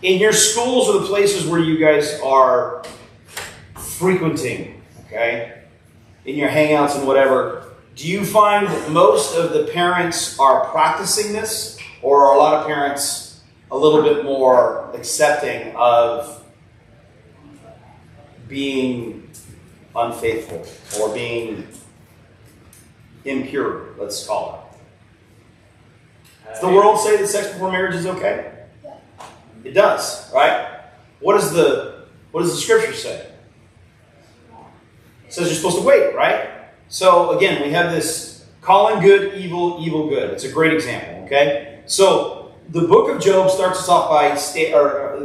In your schools or the places where you guys are frequenting, okay, in your hangouts and whatever, do you find that most of the parents are practicing this, or are a lot of parents a little bit more accepting of being unfaithful or being impure, let's call it? Does the world say that sex before marriage is okay? It does, right? What does the scripture say? It says you're supposed to wait, right? So again, we have this calling good evil, evil good. It's a great example, okay? So the book of Job starts us off by,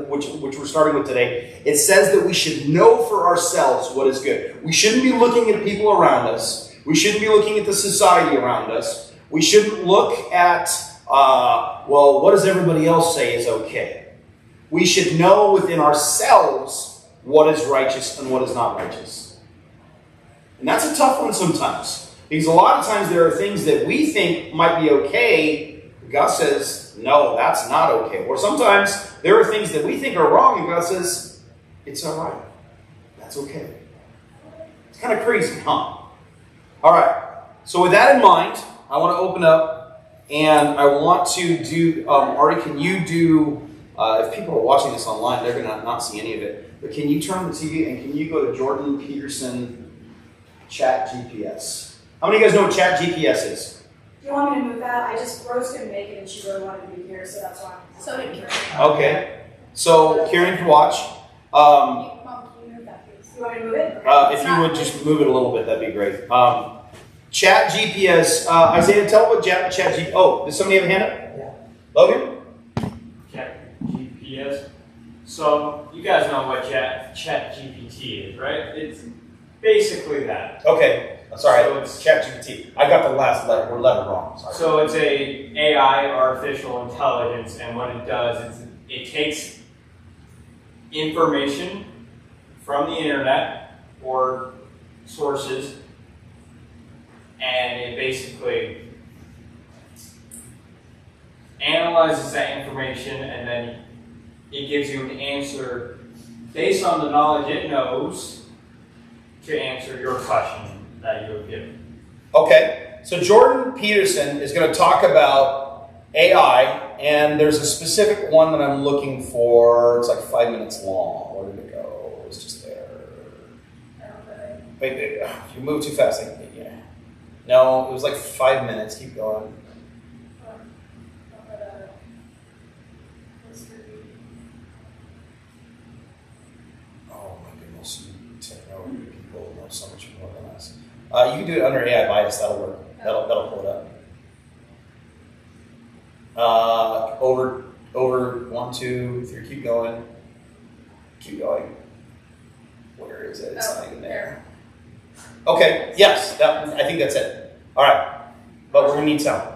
which we're starting with today. It says that we should know for ourselves what is good. We shouldn't be looking at people around us. We shouldn't be looking at the society around us. We shouldn't look at, what does everybody else say is okay? We should know within ourselves what is righteous and what is not righteous. And that's a tough one sometimes. Because a lot of times there are things that we think might be okay, but God says, no, that's not okay. Or sometimes there are things that we think are wrong, and God says, it's all right. That's okay. It's kind of crazy, huh? All right. So with that in mind, I want to open up, and I want to do, Ari, can you do... if people are watching this online, they're going to not see any of it. But can you turn the TV and can you go to Jordan Peterson Chat GPS? How many of you guys know what Chat GPS is? Do you want me to move that? I just roasted bacon and she really wanted to be here, so that's why. So did Karen. Okay. So Karen can watch. Mom, can you move that, please? You want me to move it? Okay. If you would just move it a little bit, that'd be great. Chat GPS. Isaiah, tell what Chat GPS. Oh, does somebody have a hand up? Yeah. Logan? GPS. So you guys know what Chat GPT is, right? It's basically that. Okay. Sorry, So it's Chat GPT. I got the last letter wrong. Sorry. So it's a AI, artificial intelligence, and what it does is it takes information from the internet or sources, and it basically analyzes that information, and then it gives you an answer based on the knowledge it knows to answer your question that you have given. Okay, so Jordan Peterson is going to talk about AI, and there's a specific one that I'm looking for. It's like 5 minutes long. Where did it go? It was just there. Wait, if you move too fast, yeah. No, it was like 5 minutes. Keep going. Oh my goodness, you technology people know so much more than us. You can do it under AI bias. That'll work. That'll pull it up. Over 1, 2, 3. Keep going. Keep going. Where is it? It's not even there. Okay. Yes. I think that's it. All right. But we're gonna need sound.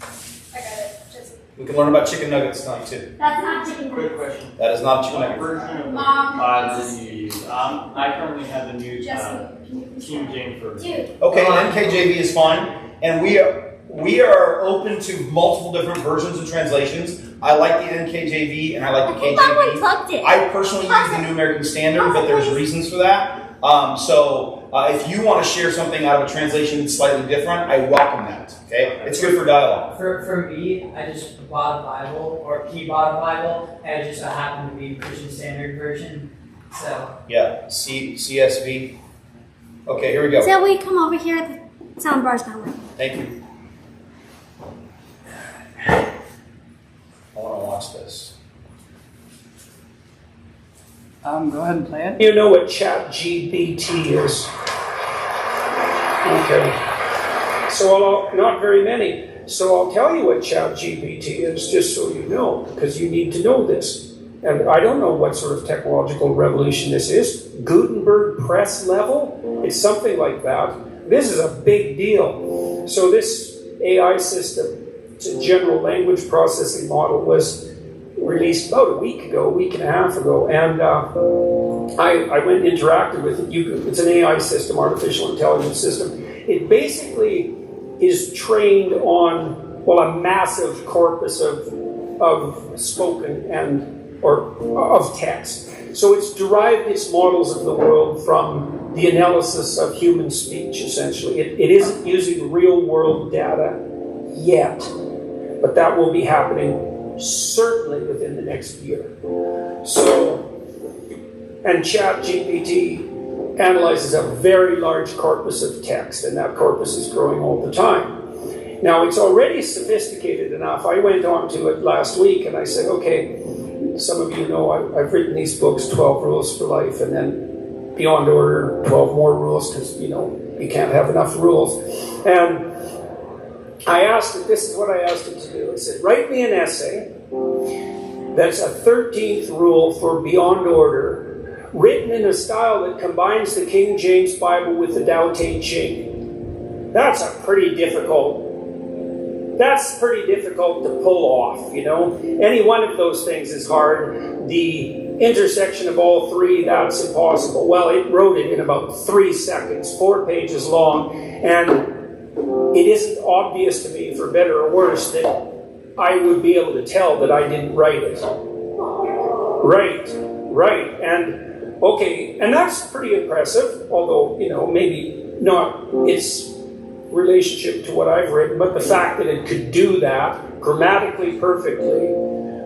I got it. Just We can learn about chicken nuggets tonight too. that's not chicken Quick nuggets. question. That is not a chicken What nugget. version of Mom, Bible do you use? I currently have the new Jesse, can you please King James version. Dude. Okay, NKJV is fine, and we are open to multiple different versions and translations. I like the NKJV and I like the KJV. Plugged it. I personally use the New American Standard, but there's reasons for that. So if you want to share something out of a translation that's slightly different, I welcome that. Okay, it's good for dialogue. For me, I just bought a Bible, or he bought a Bible, and it just happened to be Christian Standard Version. So Yeah, CSV. Okay, here we go. Till we come over here, the sound bar's not working. Thank you. I want to watch this. go ahead and play it. You know what ChatGPT is? Okay. So not very many. So I'll tell you what ChatGPT is, just so you know, because you need to know this. And I don't know what sort of technological revolution this is. Gutenberg press level? It's something like that. This is a big deal. So this AI system, it's a general language processing model, was released about a week and a half ago, and I went and interacted with it. It's an AI system, artificial intelligence system. It basically is trained on, well, a massive corpus of of spoken or of text. So it's derived its models of the world from the analysis of human speech, essentially. It isn't using real world data yet, but that will be happening certainly within the next year. So, and ChatGPT analyzes a very large corpus of text, and that corpus is growing all the time. Now, it's already sophisticated enough. I went on to it last week and I said, okay, some of you know I've written these books, 12 Rules for Life, and then Beyond Order, 12 more rules, because, you can't have enough rules. And I asked it, this is what I asked it to do. I said, write me an essay that's a 13th rule for Beyond Order, written in a style that combines the King James Bible with the Tao Te Ching. That's pretty difficult to pull off, Any one of those things is hard. The intersection of all three, that's impossible. Well, it wrote it in about 3 seconds, 4 pages long, and it isn't obvious to me, for better or worse, that I would be able to tell that I didn't write it. Right. And, okay, and that's pretty impressive, although, maybe not its relationship to what I've written, but the fact that it could do that grammatically perfectly,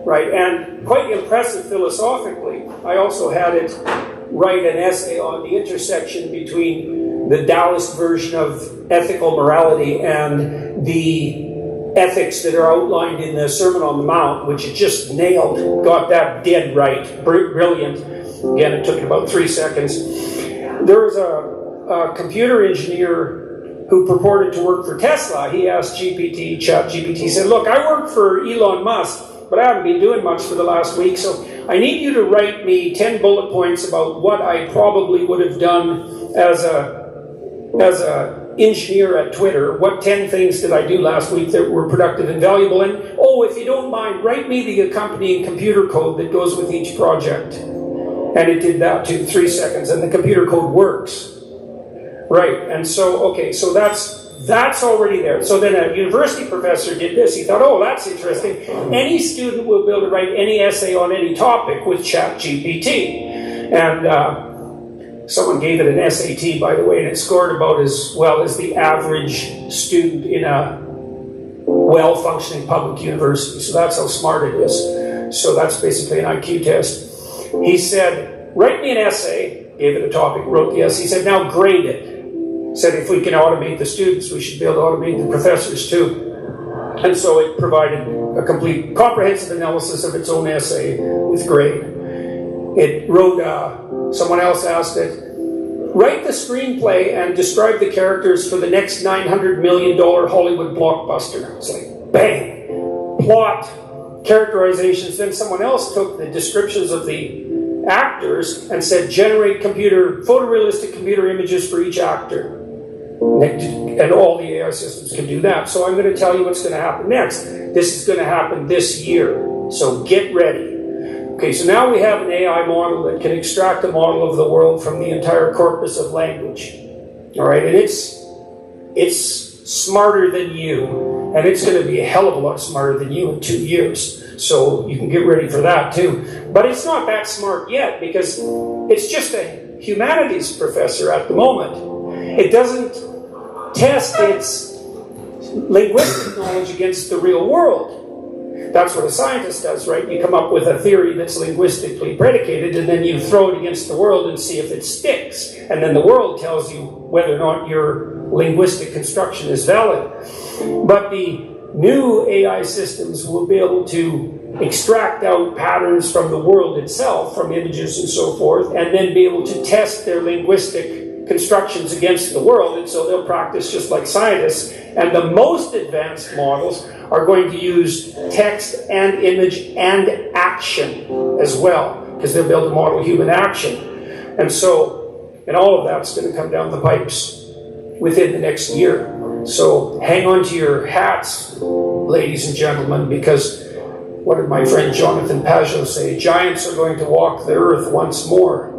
right, and quite impressive philosophically. I also had it write an essay on the intersection between the Taoist version of ethical morality and the ethics that are outlined in the Sermon on the Mount, which it just nailed, got that dead right, brilliant. Again, it took it about 3 seconds. There was a computer engineer who purported to work for Tesla. He asked ChatGPT, he said, look, I work for Elon Musk, but I haven't been doing much for the last week, so I need you to write me 10 bullet points about what I probably would have done as a engineer at Twitter. What 10 things did I do last week that were productive and valuable? And, if you don't mind, write me the accompanying computer code that goes with each project. And it did that too, 3 seconds, and the computer code works. Right, and so that's already there. So then a university professor did this. He thought, that's interesting. Any student will be able to write any essay on any topic with ChatGPT. And someone gave it an SAT, by the way, and it scored about as well as the average student in a well-functioning public university. So that's how smart it is. So that's basically an IQ test. He said, write me an essay, gave it a topic, wrote the essay. He said, now grade it. Said if we can automate the students, we should be able to automate the professors too. And so it provided a complete, comprehensive analysis of its own essay with grade. It wrote, someone else asked it, write the screenplay and describe the characters for the next $900 million Hollywood blockbuster. It's like, bang! Plot, characterizations. Then someone else took the descriptions of the actors and said, generate photorealistic computer images for each actor. And all the AI systems can do that. So I'm going to tell you what's going to happen next. This is going to happen this year. So get ready. Okay, so now we have an AI model that can extract a model of the world from the entire corpus of language. All right, and it's smarter than you, and it's going to be a hell of a lot smarter than you in 2 years. So you can get ready for that too. But it's not that smart yet because it's just a humanities professor at the moment. It doesn't test its linguistic knowledge against the real world. That's what a scientist does, right? You come up with a theory that's linguistically predicated, and then you throw it against the world and see if it sticks. And then the world tells you whether or not your linguistic construction is valid. But the new AI systems will be able to extract out patterns from the world itself, from images and so forth, and then be able to test their linguistic constructions against the world, and so they'll practice just like scientists. And the most advanced models are going to use text and image and action as well, because they'll be able to model human action. And so, and all of that's going to come down the pipes within the next year. So hang on to your hats, ladies and gentlemen, because what did my friend Jonathan Pajot say? Giants are going to walk the earth once more.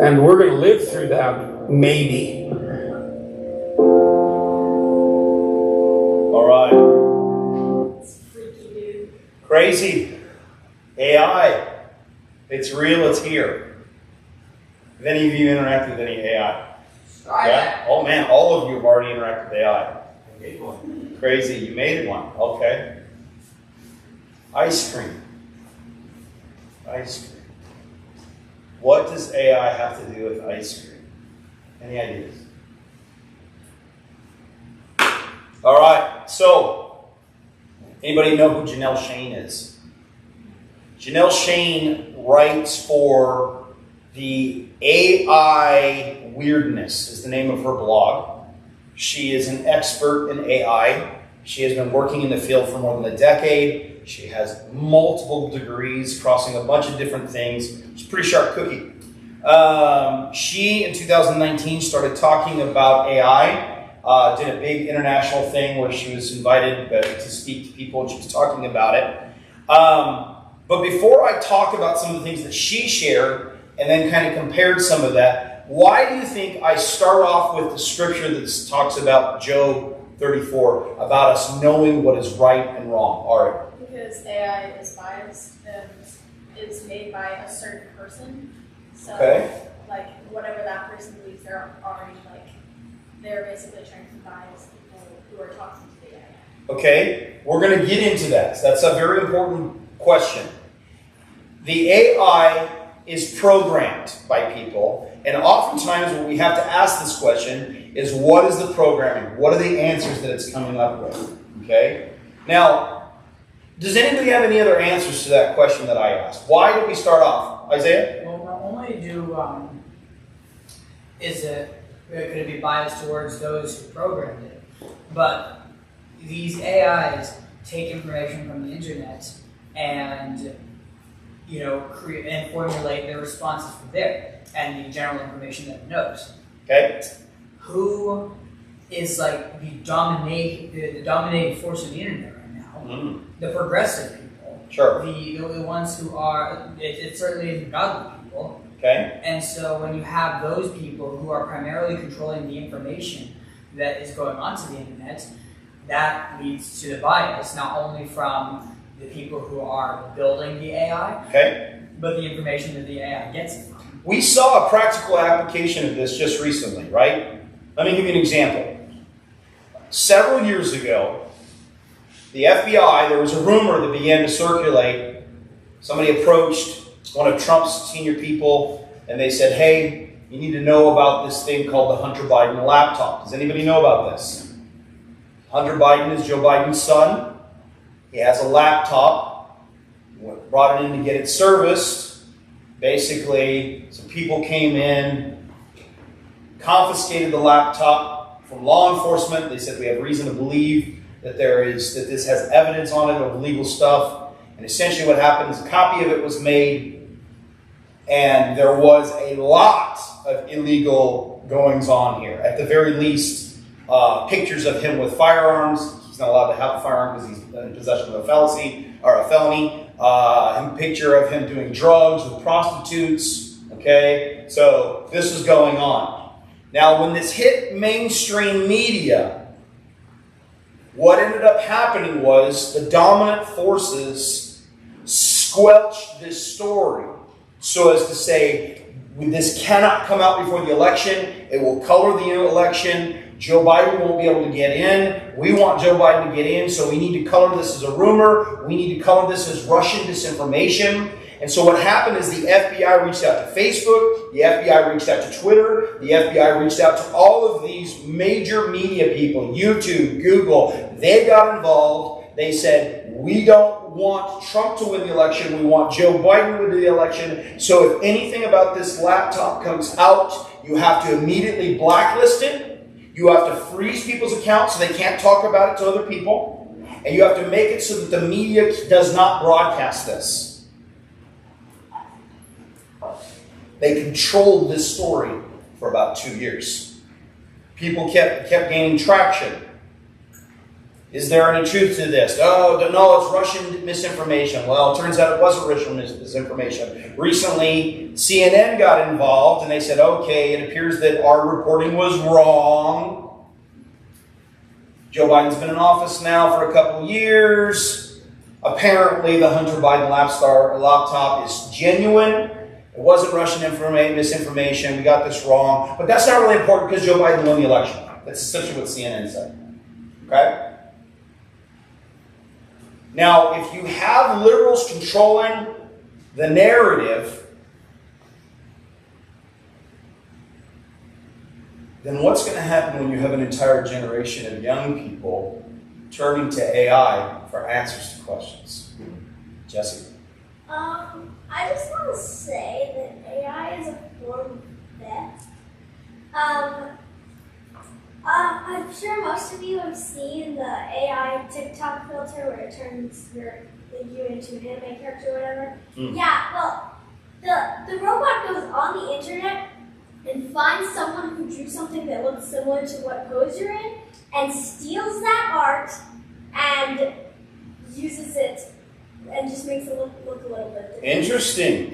And we're going to live through that, maybe. All right. It's freaky, dude. Crazy. AI. It's real, it's here. Have any of you interacted with any AI? Yeah? Oh man, all of you have already interacted with AI. Crazy, you made one. Okay. Ice cream. Ice cream. What does AI have to do with ice cream? Any ideas? All right, so anybody know who Janelle Shane is? Janelle Shane writes for the AI Weirdness is the name of her blog. She is an expert in AI. She has been working in the field for more than a decade. She has multiple degrees, crossing a bunch of different things. She's a pretty sharp cookie. She, in 2019, started talking about AI. Did a big international thing where she was invited to speak to people, and she was talking about it. But before I talk about some of the things that she shared, and then kind of compared some of that, why do you think I start off with the scripture that talks about Job 34, about us knowing what is right and wrong? All right. Because AI is biased and is made by a certain person. So, Okay. like, whatever that person believes, they're already, like, they're basically trying to bias people who are talking to the AI. Okay, we're going to get into that. That's a very important question. The AI is programmed by people, and oftentimes when we have to ask this question is, what is the programming? What are the answers that it's coming up with? Okay? Now, does anybody have any other answers to that question that I asked? Why did we start off? Isaiah? Well, not only could it be biased towards those who programmed it, but these AIs take information from the internet and create and formulate their responses from there and the general information that it knows. Okay. Who is like the dominating force of the internet right now? Mm-hmm. The progressive people. Sure. The ones who are it certainly isn't godly people. Okay. And so when you have those people who are primarily controlling the information that is going onto the internet, that leads to the bias, not only from the people who are building the AI, Okay. but the information that the AI gets it from. We saw a practical application of this just recently, right? Let me give you an example. Several years ago, the FBI, there was a rumor that began to circulate. Somebody approached one of Trump's senior people, and they said, hey, you need to know about this thing called the Hunter Biden laptop. Does anybody know about this? Hunter Biden is Joe Biden's son. He has a laptop. Brought it in to get it serviced. Basically, some people came in, confiscated the laptop from law enforcement. They said we have reason to believe that this has evidence on it of illegal stuff. And essentially what happened is a copy of it was made, and there was a lot of illegal goings on here. At the very least, pictures of him with firearms. He's not allowed to have a firearm because he's in possession of a felony. A picture of him doing drugs with prostitutes. Okay, so this is going on. Now, when this hit mainstream media, what ended up happening was the dominant forces squelched this story so as to say, this cannot come out before the election. It will color the election. Joe Biden won't be able to get in. We want Joe Biden to get in, so we need to color this as a rumor. We need to color this as Russian disinformation. And so what happened is the FBI reached out to Facebook, the FBI reached out to Twitter, the FBI reached out to all of these major media people, YouTube, Google. They got involved. They said, we don't want Trump to win the election. We want Joe Biden to win the election. So if anything about this laptop comes out, you have to immediately blacklist it. You have to freeze people's accounts so they can't talk about it to other people. And you have to make it so that the media does not broadcast this. They controlled this story for about 2 years. People kept gaining traction. Is there any truth to this? Oh, no, it's Russian misinformation. Well, it turns out it wasn't Russian misinformation. Recently, CNN got involved and they said, okay, it appears that our reporting was wrong. Joe Biden's been in office now for a couple of years. Apparently, the Hunter Biden laptop is genuine. It wasn't Russian misinformation. We got this wrong. But that's not really important because Joe Biden won the election. That's essentially what CNN said. Okay? Now, if you have liberals controlling the narrative, then what's going to happen when you have an entire generation of young people turning to AI for answers to questions? Jesse? I just want to say that AI is a form of theft. I'm sure most of you have seen the AI TikTok filter where it turns you into an anime character or whatever. Yeah, well, the robot goes on the internet and finds someone who drew something that looks similar to what pose you're in and steals that art and uses it and just makes it look a little bit different. Interesting.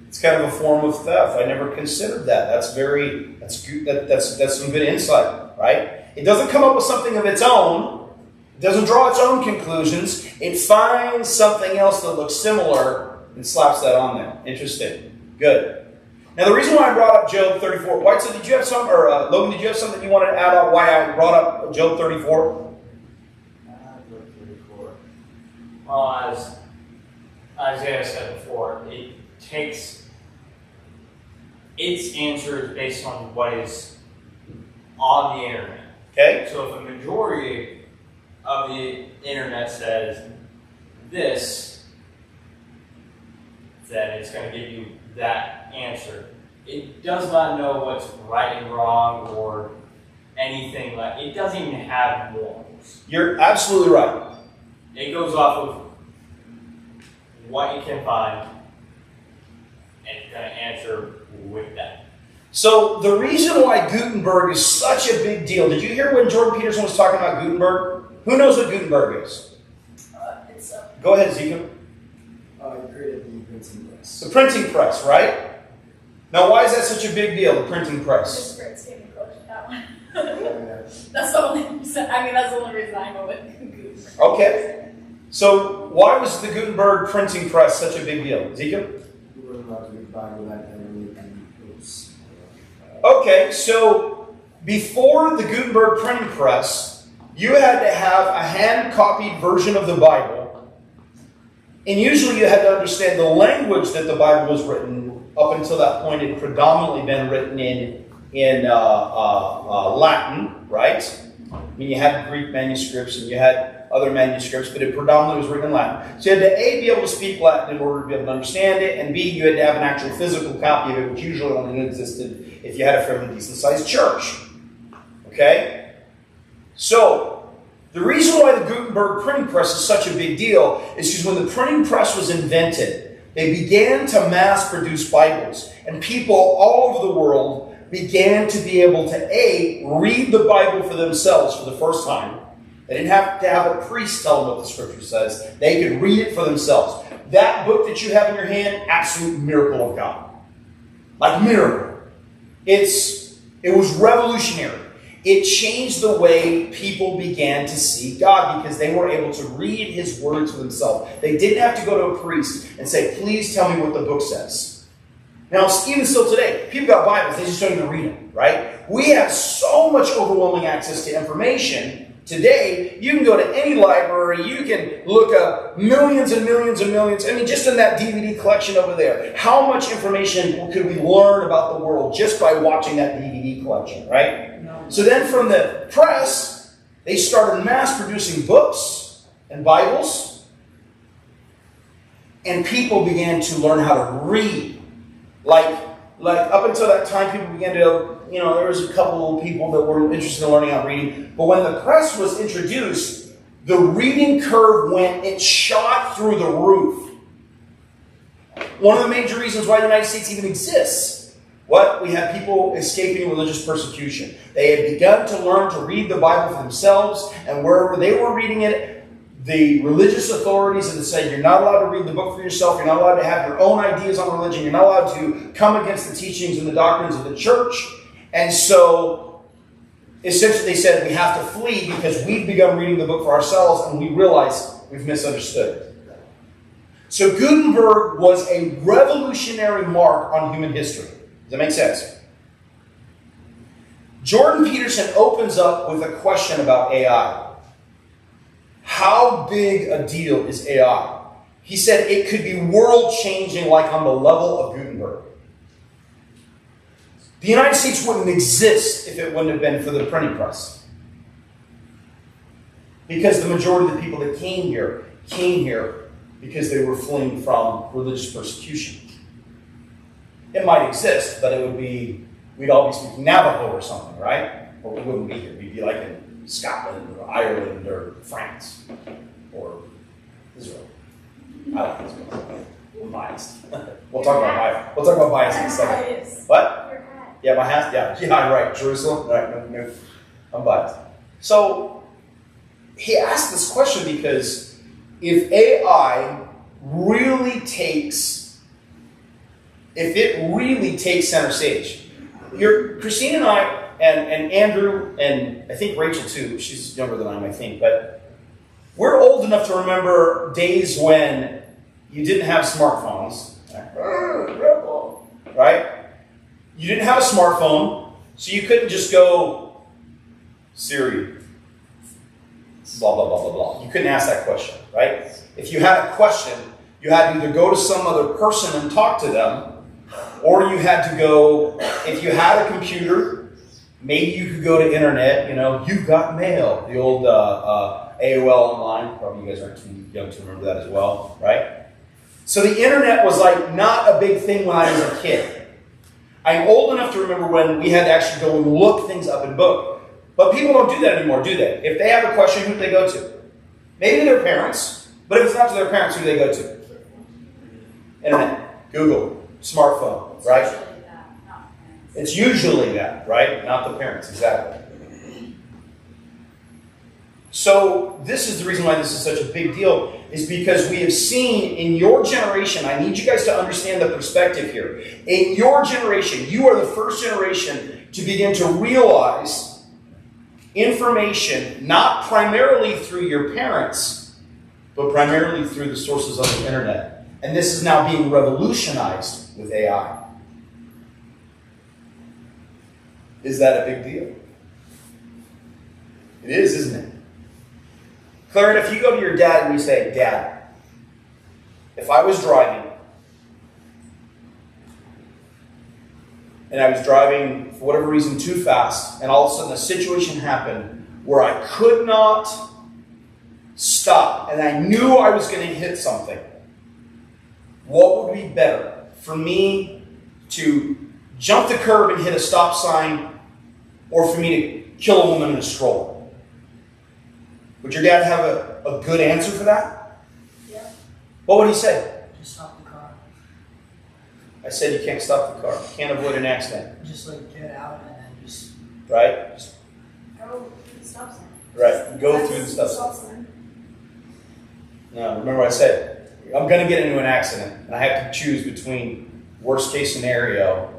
It's kind of a form of theft. I never considered that. That's good. That's some good insight, right? It doesn't come up with something of its own. It doesn't draw its own conclusions. It finds something else that looks similar and slaps that on there. Interesting. Good. Now, the reason why I brought up Job 34, White, so did you have some, or Logan, did you have something you wanted to add on why I brought up Job 34? Well, as Isaiah said before, it takes its answers based on what is on the internet. Okay. So if a majority of the internet says this, then it's going to give you that answer. It does not know what's right and wrong or anything like. It doesn't even have morals. You're absolutely right. It goes off of what it can find, and it's going to answer with that. So the reason why Gutenberg is such a big deal, did you hear when Jordan Peterson was talking about Gutenberg? Who knows what Gutenberg is? Go ahead, Ezekiel. He created the printing press. The printing press, right? Now, why is that such a big deal, the printing press? Just for its gaming coach, that one. That's the only reason, that's the only reason I know what Gutenberg. Okay. So why was the Gutenberg printing press such a big deal? Ezekiel? You were allowed to read Bible that and books. Okay, so before the Gutenberg printing press, you had to have a hand-copied version of the Bible. And usually you had to understand the language that the Bible was written. Up until that point, it had predominantly been written in Latin, right? I mean, you had Greek manuscripts and you had other manuscripts, but it predominantly was written in Latin. So you had to, A, be able to speak Latin in order to be able to understand it, and B, you had to have an actual physical copy of it, which usually only existed if you had a fairly decent-sized church. Okay? So, the reason why the Gutenberg printing press is such a big deal is because when the printing press was invented, they began to mass-produce Bibles, and people all over the world began to be able to, A, read the Bible for themselves for the first time. They didn't have to have a priest tell them what the Scripture says. They could read it for themselves. That book that you have in your hand, absolute miracle of God. Like miracle. It was revolutionary. It changed the way people began to see God because they were able to read His words for themselves. They didn't have to go to a priest and say, please tell me what the book says. Now, even still today, people got Bibles, they just don't even read them, right? We have so much overwhelming access to information. Today, you can go to any library, you can look up millions and millions and millions. I mean, just in that DVD collection over there, how much information could we learn about the world just by watching that DVD collection, right? No. So then from the press, they started mass producing books and Bibles, and people began to learn how to read. Like up until that time, people began to, there was a couple of people that were interested in learning how to read. But when the press was introduced, the reading curve it shot through the roof. One of the major reasons why the United States even exists, we had people escaping religious persecution. They had begun to learn to read the Bible for themselves, and wherever they were reading it, the religious authorities had said, you're not allowed to read the book for yourself, you're not allowed to have your own ideas on religion, you're not allowed to come against the teachings and the doctrines of the church. And so, essentially they said, we have to flee because we've begun reading the book for ourselves, and we realize we've misunderstood it. So Gutenberg was a revolutionary mark on human history. Does that make sense? Jordan Peterson opens up with a question about AI. How big a deal is AI? He said it could be world-changing, like on the level of Gutenberg. The United States wouldn't exist if it wouldn't have been for the printing press. Because the majority of the people that came here because they were fleeing from religious persecution. It might exist, but it would be, we'd all be speaking Navajo or something, right? Or we wouldn't be here. We'd be like in Scotland or Ireland or France or Israel. I like Israel. I'm biased. We'll talk about bias in a second. What? Yeah, my hat. Yeah, right. Jerusalem. Right. No, I'm biased. So he asked this question because if AI really takes center stage, Christine and I and Andrew and I think Rachel too. She's younger than I am, I think, but we're old enough to remember days when you didn't have smartphones, right? You didn't have a smartphone, so you couldn't just go, Siri, blah, blah, blah, blah, blah. You couldn't ask that question, right? If you had a question, you had to either go to some other person and talk to them, or you had to go, if you had a computer, maybe you could go to internet, You've Got Mail, the old AOL Online. Probably you guys aren't too young to remember that as well, right? So the internet was like not a big thing when I was a kid. I'm old enough to remember when we had to actually go and look things up in book. But people don't do that anymore, do they? If they have a question, who do they go to? Maybe their parents, but if it's not to their parents, who do they go to? Internet, Google, smartphone, right? It's usually that, right? Not the parents, exactly. So this is the reason why this is such a big deal, is because we have seen in your generation, I need you guys to understand the perspective here. In your generation, you are the first generation to begin to realize information, not primarily through your parents, but primarily through the sources of the internet. And this is now being revolutionized with AI. Is that a big deal? It is, isn't it? Clarence, if you go to your dad and you say, Dad, if I was driving, and I was driving, for whatever reason, too fast, and all of a sudden a situation happened where I could not stop, and I knew I was going to hit something, what would be better? For me to jump the curb and hit a stop sign, or for me to kill a woman in a stroller? Would your dad have a good answer for that? Yeah. What would he say? Just stop the car. I said you can't stop the car. You can't avoid an accident. Just get out and then just... Right? Just, Go through the stop sign. right. Go through the stop sign. No, remember what I said. I'm going to get into an accident, and I have to choose between worst case scenario.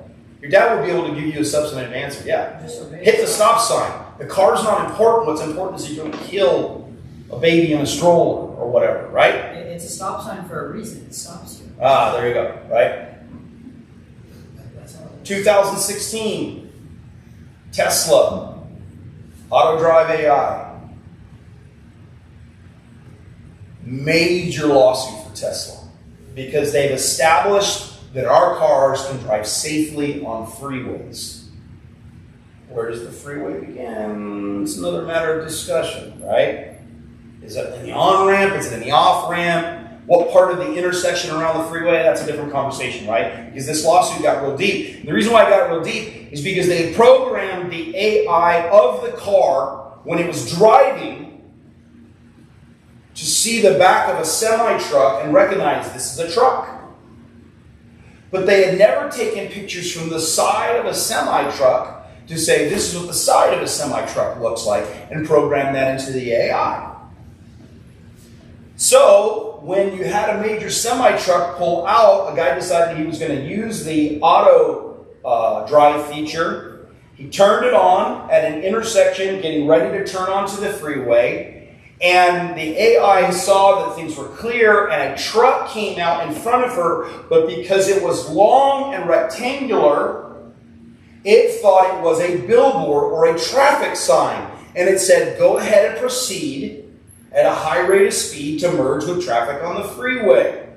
Your dad would be able to give you a substantive answer. Yeah. Hit the stop sign. The car's not important. What's important is you don't kill a baby in a stroller or whatever, right? It's a stop sign for a reason. It stops you. Ah, there you go, right? That's all. 2016, Tesla, auto drive AI. Major lawsuit for Tesla because they've established that our cars can drive safely on freeways. Where does the freeway begin? It's another matter of discussion, right? Is it in the on-ramp? Is it in the off-ramp? What part of the intersection around the freeway? That's a different conversation, right? Because this lawsuit got real deep. And the reason why it got real deep is because they programmed the AI of the car when it was driving to see the back of a semi-truck and recognize this is a truck. But they had never taken pictures from the side of a semi-truck to say this is what the side of a semi-truck looks like and program that into the AI. So when you had a major semi-truck pull out, a guy decided he was going to use the auto drive feature. He turned it on at an intersection, getting ready to turn onto the freeway, And the AI saw that things were clear, and a truck came out in front of her, but because it was long and rectangular, it thought it was a billboard or a traffic sign. And it said, go ahead and proceed at a high rate of speed to merge with traffic on the freeway.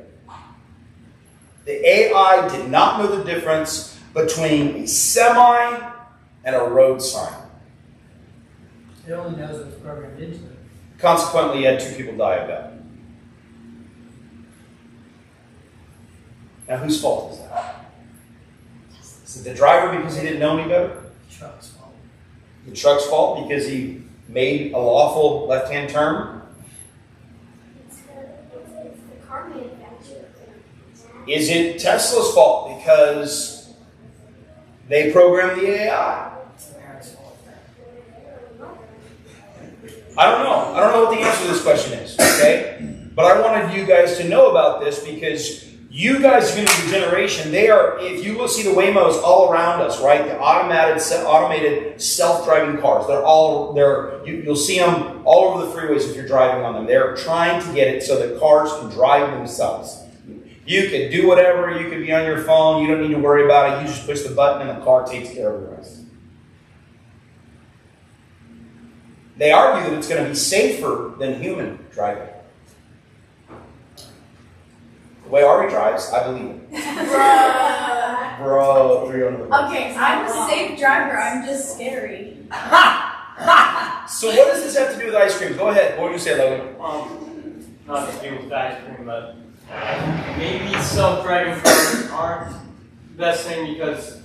The AI did not know the difference between a semi and a road sign. It only knows what's programmed into it. Consequently, you had 2 people die of that. Now, whose fault is that? Is it the driver because he didn't know any better? The truck's fault. The truck's fault because he made a lawful left-hand turn? It's the car manufacturer. Is it Tesla's fault because they programmed the AI? It's the parents' fault. I don't know. I don't know what the answer to this question is, okay? But I wanted you guys to know about this because you guys are going to be the generation. They are, if you will see the Waymos all around us, right? The automated self-driving cars. You'll see them all over the freeways if you're driving on them. They're trying to get it so that cars can drive themselves. You can do whatever. You can be on your phone. You don't need to worry about it. You just push the button and the car takes care of the rest. They argue that it's going to be safer than human driving. The way Ari drives, I believe it. Bro, 300. Okay, I'm a safe driver. I'm just scary. So what does this have to do with ice cream? Go ahead. What would you say, Logan? Not to do with ice cream, but maybe self-driving cars aren't the best thing because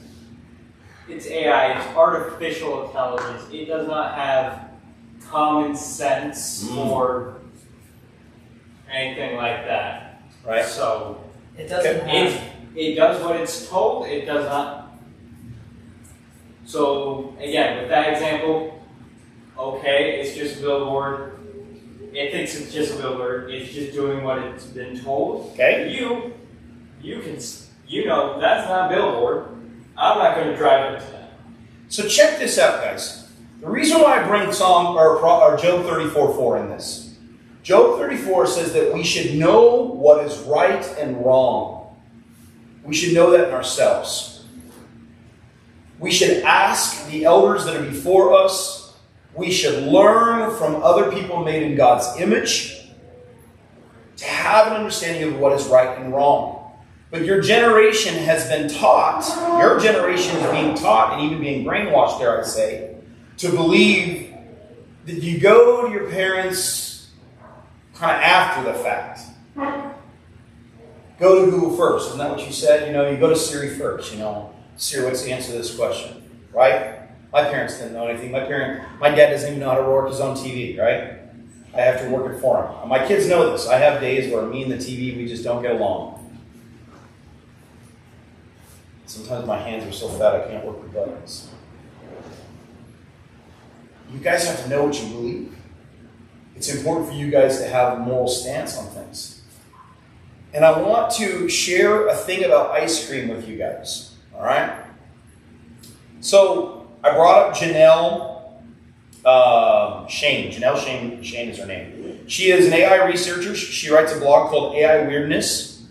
it's AI, it's artificial intelligence. It does not have common sense or anything like that. Right. So It doesn't have. it does what it's told, it does not. So again, with that example, okay, it's just a billboard. It thinks it's just a billboard. It's just doing what it's been told. Okay. You know that's not a billboard. I'm not going to drive into that. So check this out, guys. The reason why I bring Job 34:4 in this. Job 34 says that we should know what is right and wrong. We should know that in ourselves. We should ask the elders that are before us. We should learn from other people made in God's image to have an understanding of what is right and wrong. But your generation has been taught, your generation is being taught and even being brainwashed, dare I say, to believe that you go to your parents kind of after the fact. Go to Google first. Isn't that what you said? You go to Siri first. Siri, what's the answer to this question? Right? My parents didn't know anything. My dad doesn't even know how to work his own TV, right? I have to work it for him. My kids know this. I have days where me and the TV, we just don't get along. Sometimes my hands are so fat I can't work the buttons. You guys have to know what you believe. It's important for you guys to have a moral stance on things. And I want to share a thing about ice cream with you guys. All right? So I brought up Janelle Shane. Janelle Shane is her name. She is an AI researcher. She writes a blog called AI Weirdness.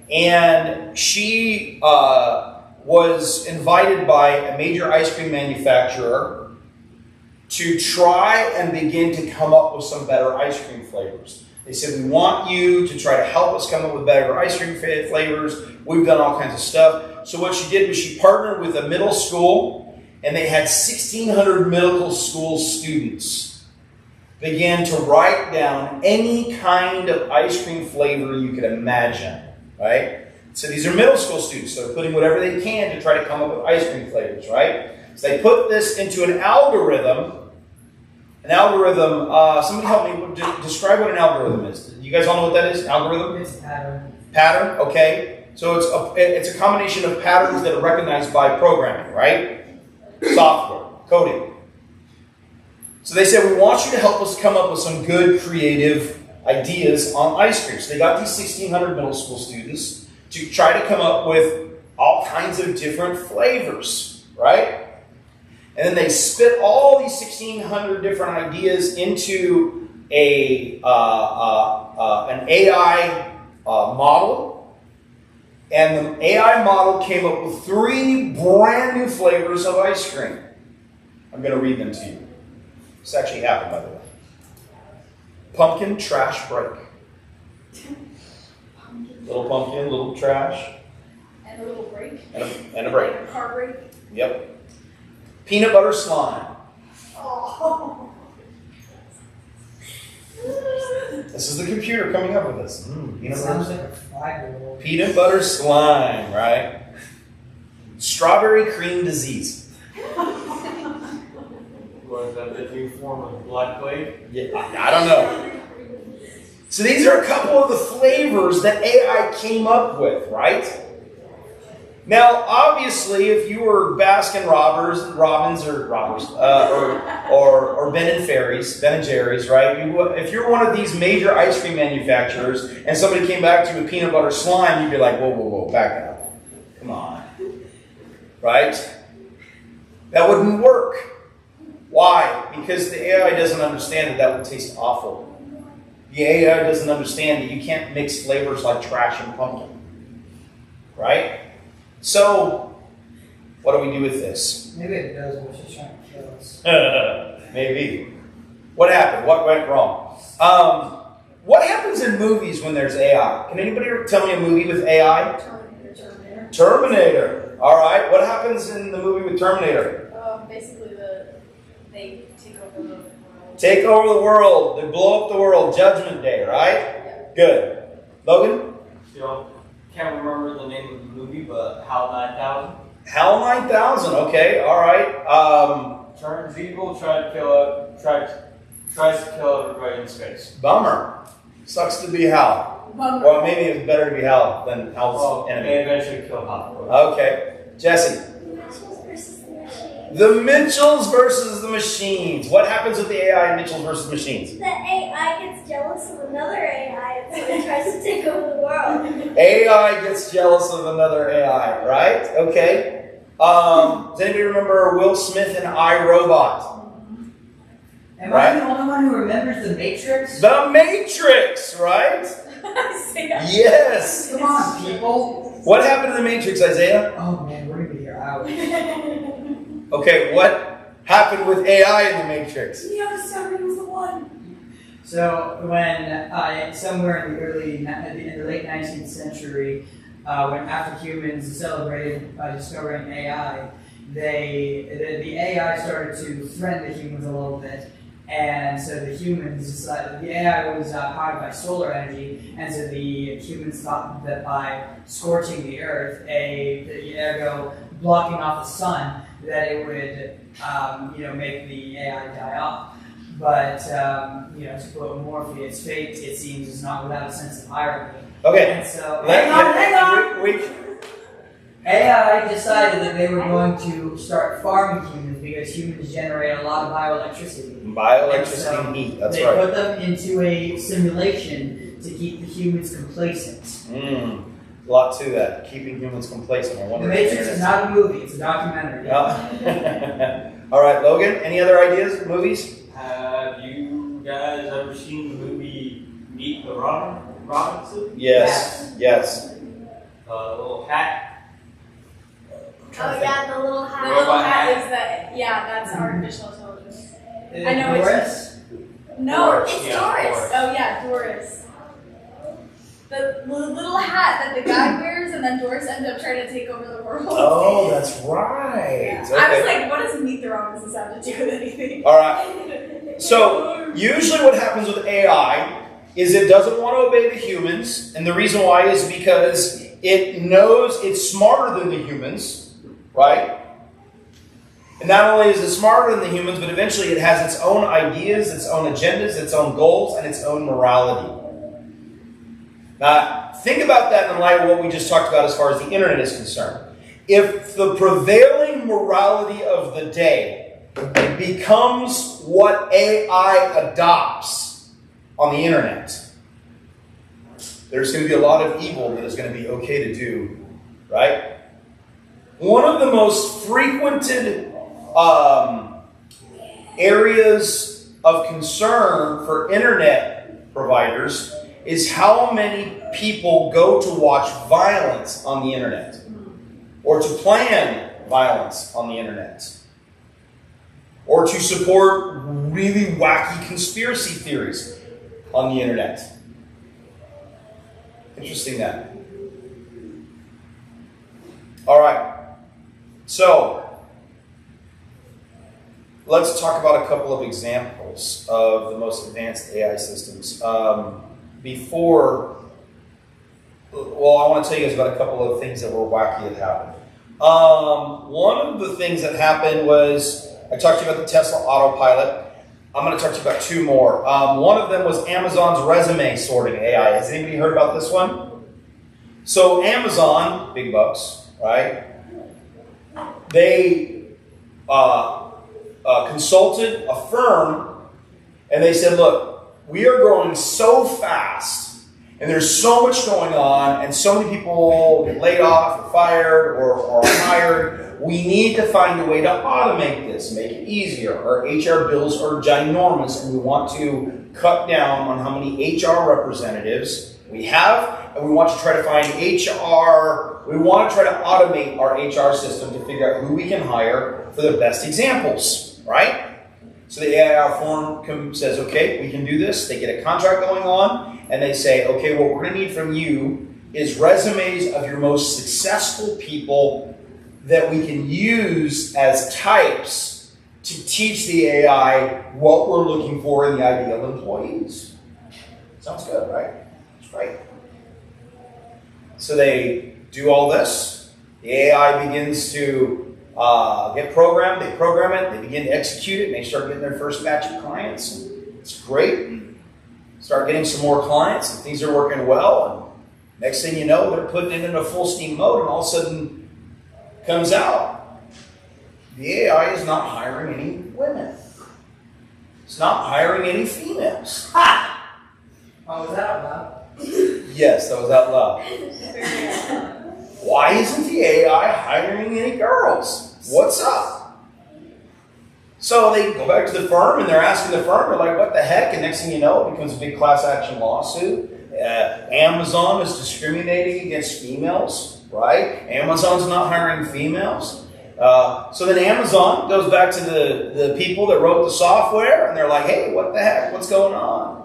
And she was invited by a major ice cream manufacturer to try and begin to come up with some better ice cream flavors. They said, we want you to try to help us come up with better ice cream flavors. We've done all kinds of stuff. So what she did was she partnered with a middle school, and they had 1,600 middle school students begin to write down any kind of ice cream flavor you could imagine, right? So these are middle school students. So they're putting whatever they can to try to come up with ice cream flavors, right? So they put this into an algorithm. An algorithm, somebody help me describe what an algorithm is. You guys all know what that is? An algorithm? It's a pattern. Pattern, okay. So it's a combination of patterns that are recognized by programming, right? Software, coding. So they said, we want you to help us come up with some good creative ideas on ice cream. So they got these 1,600 middle school students to try to come up with all kinds of different flavors, right? And then they spit all these 1,600 different ideas into an AI model, and the AI model came up with 3 brand new flavors of ice cream. I'm going to read them to you. This actually happened, by the way. Pumpkin trash break. Little pumpkin, little trash, And a little break. and a break. Like a car break. Yep. Peanut butter slime. Oh. This is the computer coming up with this. Peanut butter. Sounds like a 5-year-old. Peanut butter slime, right? Strawberry cream disease. Was that the new form of blood plague? Yeah, I don't know. So these are a couple of the flavors that AI came up with, right? Now, obviously, if you were Baskin Robbins or Ben and Jerry's, right? If you're one of these major ice cream manufacturers and somebody came back to you with peanut butter slime, you'd be like, whoa, back up. Come on. Right? That wouldn't work. Why? Because the AI doesn't understand that would taste awful. The AI doesn't understand that you can't mix flavors like trash and pumpkin. Right? So, what do we do with this? Maybe it does, but she's trying to kill us. Maybe. What happened? What went wrong? What happens in movies when there's AI? Can anybody tell me a movie with AI? Terminator. All right. What happens in the movie with Terminator? Basically, they take over the world. Take over the world. They blow up the world. Judgment Day, right? Yeah. Good. Logan? Can't remember the name of the movie, but HAL 9000. HAL 9000. Okay. All right. Turns evil, tries to kill everybody in space. Bummer. Sucks to be Hal. Well, maybe it's better to be Hal than Hal's enemy. They eventually kill Hal. Okay. Jesse? The Mitchells versus the Machines. What happens with the AI and Mitchells versus Machines? The AI gets jealous of another AI and so it tries to take over the world. AI gets jealous of another AI, right? Okay. Does anybody remember Will Smith in iRobot? Am Right. I the only one who remembers The Matrix? The Matrix, right? Yes. Come on, people. What happened to the Matrix, Isaiah? Oh man, we're gonna be here hours. Okay, what happened with AI in the Matrix? He was the one. So when somewhere in the late 19th century, when after humans celebrated discovering AI, the AI started to threaten the humans a little bit. And so the humans decided, the AI was powered by solar energy, and so the humans thought that by scorching the earth, ergo blocking off the sun, that it would, make the AI die off. But, to quote Morpheus, fate, it seems, is not without a sense of irony. Okay. And so, hang on! AI decided that they were going to start farming humans because humans generate a lot of bioelectricity. Bioelectricity and heat, that's they right. put them into a simulation to keep the humans complacent. A lot to that, keeping humans complacent. I The wonder Matrix is not a movie, it's a documentary. Yeah. All right, Logan, any other ideas, movies? Have you guys ever seen the movie Meet the Robinson? Yes. Little hat. Oh yeah, the little The hat. little hat is that, that's artificial intelligence. I know it's- Doris? No, Doris, it's yeah, Doris. Doris. Oh yeah, Doris. The little hat that the guy wears, and then Doris ends up trying to take over the world. Oh, that's right. Yeah. Okay. I was like, what does Meet the Robinsons have to do with anything? All right. So, usually what happens with AI is it doesn't want to obey the humans, and the reason why is because it knows it's smarter than the humans, right? And not only is it smarter than the humans, but eventually it has its own ideas, its own agendas, its own goals, and its own morality. Now, think about that in light of what we just talked about as far as the internet is concerned. If the prevailing morality of the day becomes what AI adopts on the internet, there's going to be a lot of evil that is going to be okay to do, right? One of the most frequented areas of concern for internet providers is how many people go to watch violence on the internet or to plan violence on the internet or to support really wacky conspiracy theories on the internet. Interesting that. All right. So, let's talk about a couple of examples of the most advanced AI systems. I want to tell you guys about a couple of things that were wacky that happened. One of the things that happened was, I talked to you about the Tesla Autopilot. I'm going to talk to you about two more. One of them was Amazon's resume sorting AI. Has anybody heard about this one? So Amazon, big bucks, right? They consulted a firm and they said, look, we are growing so fast and there's so much going on and so many people get laid off or fired or hired. We need to find a way to automate this, make it easier. Our HR bills are ginormous and we want to cut down on how many HR representatives we have, and we want to try to find we want to try to automate our HR system to figure out who we can hire for the best examples, right? So the AI firm says, okay, we can do this. They get a contract going on, and they say, okay, what we're going to need from you is resumes of your most successful people that we can use as types to teach the AI what we're looking for in the ideal employees. Sounds good, right? That's right. So they do all this. The AI begins to get programmed. They program it. They begin to execute it. And they start getting their first batch of clients. It's great. Start getting some more clients. And things are working well. And next thing you know, they're putting it into full steam mode. And all of a sudden, comes out, the AI is not hiring any women. It's not hiring any females. Ha! Oh, was that out loud? Yes, that was out loud. Why isn't the AI hiring any girls? What's up? So they go back to the firm and they're asking the firm, they're like, what the heck? And next thing you know, it becomes a big class action lawsuit. Amazon is discriminating against females, right? Amazon's not hiring females. So then Amazon goes back to the people that wrote the software and they're like, hey, what the heck? What's going on?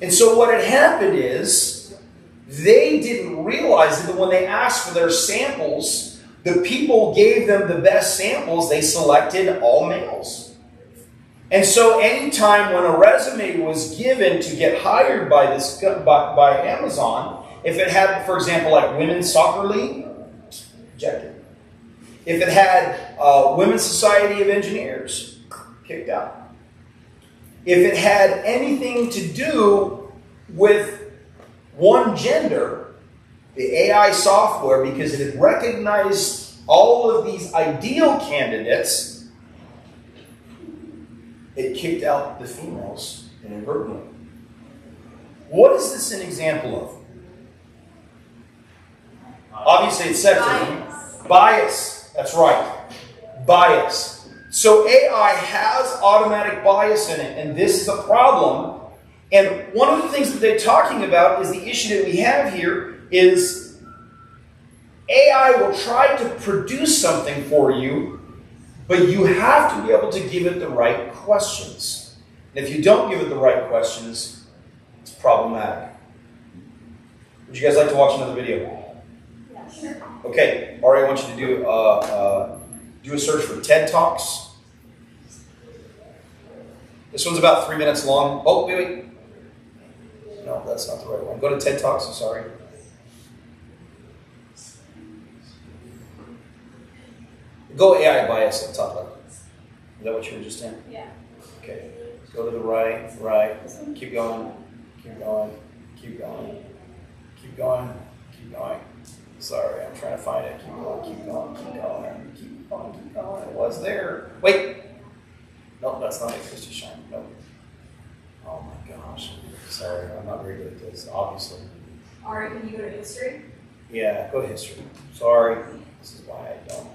And so what had happened is they didn't realize that when they asked for their samples, the people gave them the best samples. They selected all males. And so anytime when a resume was given to get hired by Amazon, if it had, for example, like Women's Soccer League, rejected. If it had Women's Society of Engineers, kicked out. If it had anything to do with one gender, the AI software, because it had recognized all of these ideal candidates, it kicked out the females inadvertently. What is this an example of? Obviously, it's sexism. Bias. That's right. Bias. So AI has automatic bias in it, and this is a problem. And one of the things that they're talking about is the issue that we have here is AI will try to produce something for you, but you have to be able to give it the right questions. And if you don't give it the right questions, it's problematic. Would you guys like to watch another video? Yeah, sure. Okay, Ari, I want you to do a search for TED Talks. This one's about 3 minutes long. Oh, wait. No, that's not the right one. Go to TED Talks, I'm sorry. Go AI bias at the top left. Is that what you were just in? Yeah. Okay. Go to the right. Keep going. Keep going. Keep going. Keep going. Keep going. Sorry, I'm trying to find it. Keep going. Keep going. Keep going. Keep going. Keep going. It was there. Wait. No, that's not it. Christy Shine. No. Oh my gosh. Sorry, I'm not very good at this, obviously. Ari, can you go to history? Yeah, go to history. Sorry. This is why I don't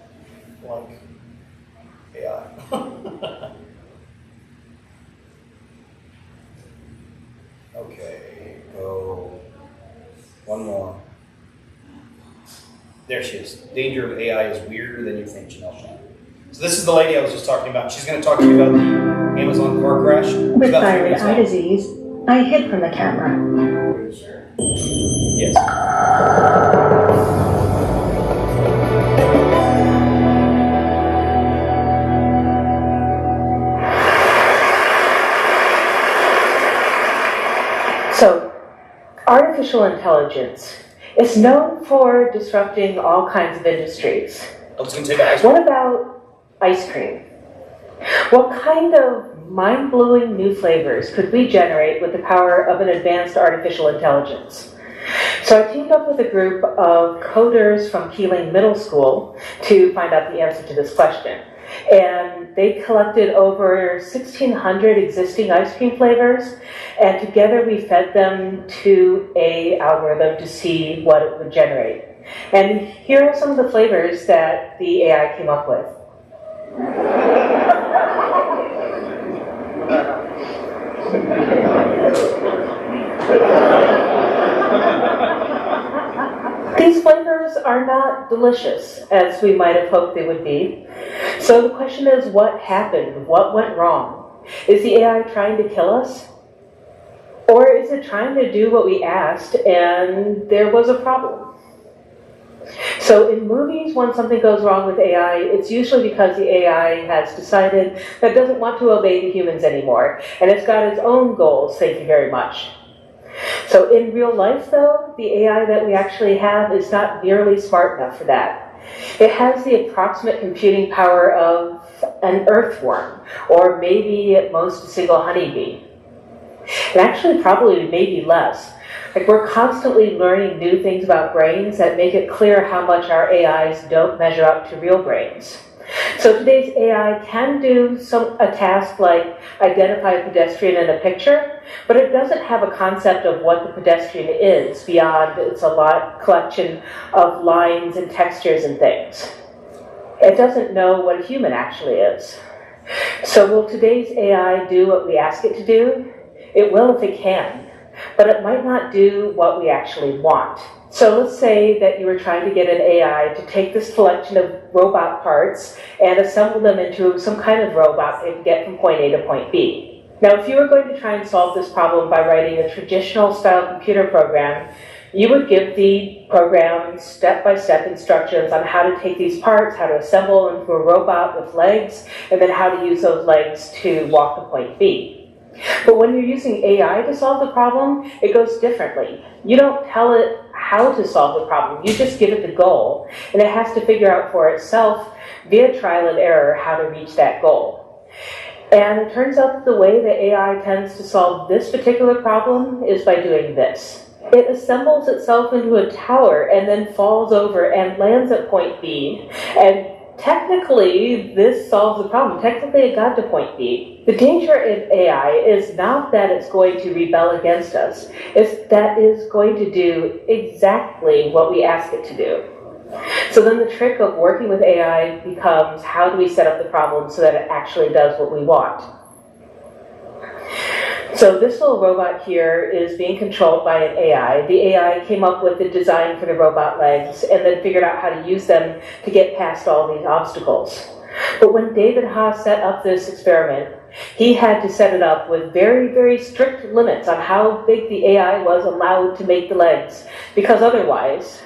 like AI. There she is. Danger of AI is weirder than you think, Janelle Shannon. So this is the lady I was just talking about. She's going to talk to you about the Amazon car crash. It's With about 3 thyroid minutes eye long. disease, I hid from the camera. Yes. So, artificial intelligence is known for disrupting all kinds of industries. I was going to say that. What about ice cream? What kind of mind-blowing new flavors could we generate with the power of an advanced artificial intelligence? So I teamed up with a group of coders from Keeling Middle School to find out the answer to this question. And they collected over 1,600 existing ice cream flavors, and together we fed them to an algorithm to see what it would generate. And here are some of the flavors that the AI came up with. These flavors are not delicious, as we might have hoped they would be. So the question is, what happened? What went wrong? Is the AI trying to kill us? Or is it trying to do what we asked and there was a problem? So in movies, when something goes wrong with AI, it's usually because the AI has decided that it doesn't want to obey the humans anymore, and it's got its own goals, thank you very much. So in real life, though, the AI that we actually have is not nearly smart enough for that. It has the approximate computing power of an earthworm, or maybe at most a single honeybee. And actually probably maybe less. Like, we're constantly learning new things about brains that make it clear how much our AIs don't measure up to real brains. So today's AI can do a task like identify a pedestrian in a picture, but it doesn't have a concept of what the pedestrian is beyond its collection of lines and textures and things. It doesn't know what a human actually is. So will today's AI do what we ask it to do? It will if it can, but it might not do what we actually want. So let's say that you were trying to get an AI to take this collection of robot parts and assemble them into some kind of robot that can get from point A to point B. Now, if you were going to try and solve this problem by writing a traditional style computer program, you would give the program step-by-step instructions on how to take these parts, how to assemble them into a robot with legs, and then how to use those legs to walk to point B. But when you're using AI to solve the problem, it goes differently. You don't tell it how to solve the problem. You just give it the goal, and it has to figure out for itself, via trial and error, how to reach that goal. And it turns out that the way the AI tends to solve this particular problem is by doing this. It assembles itself into a tower and then falls over and lands at point B, and technically, this solves the problem. Technically, it got to point B. The danger in AI is not that it's going to rebel against us. It's that it's going to do exactly what we ask it to do. So then the trick of working with AI becomes, how do we set up the problem so that it actually does what we want? So this little robot here is being controlled by an AI. The AI came up with the design for the robot legs and then figured out how to use them to get past all these obstacles. But when David Haas set up this experiment, he had to set it up with very, very strict limits on how big the AI was allowed to make the legs, because otherwise,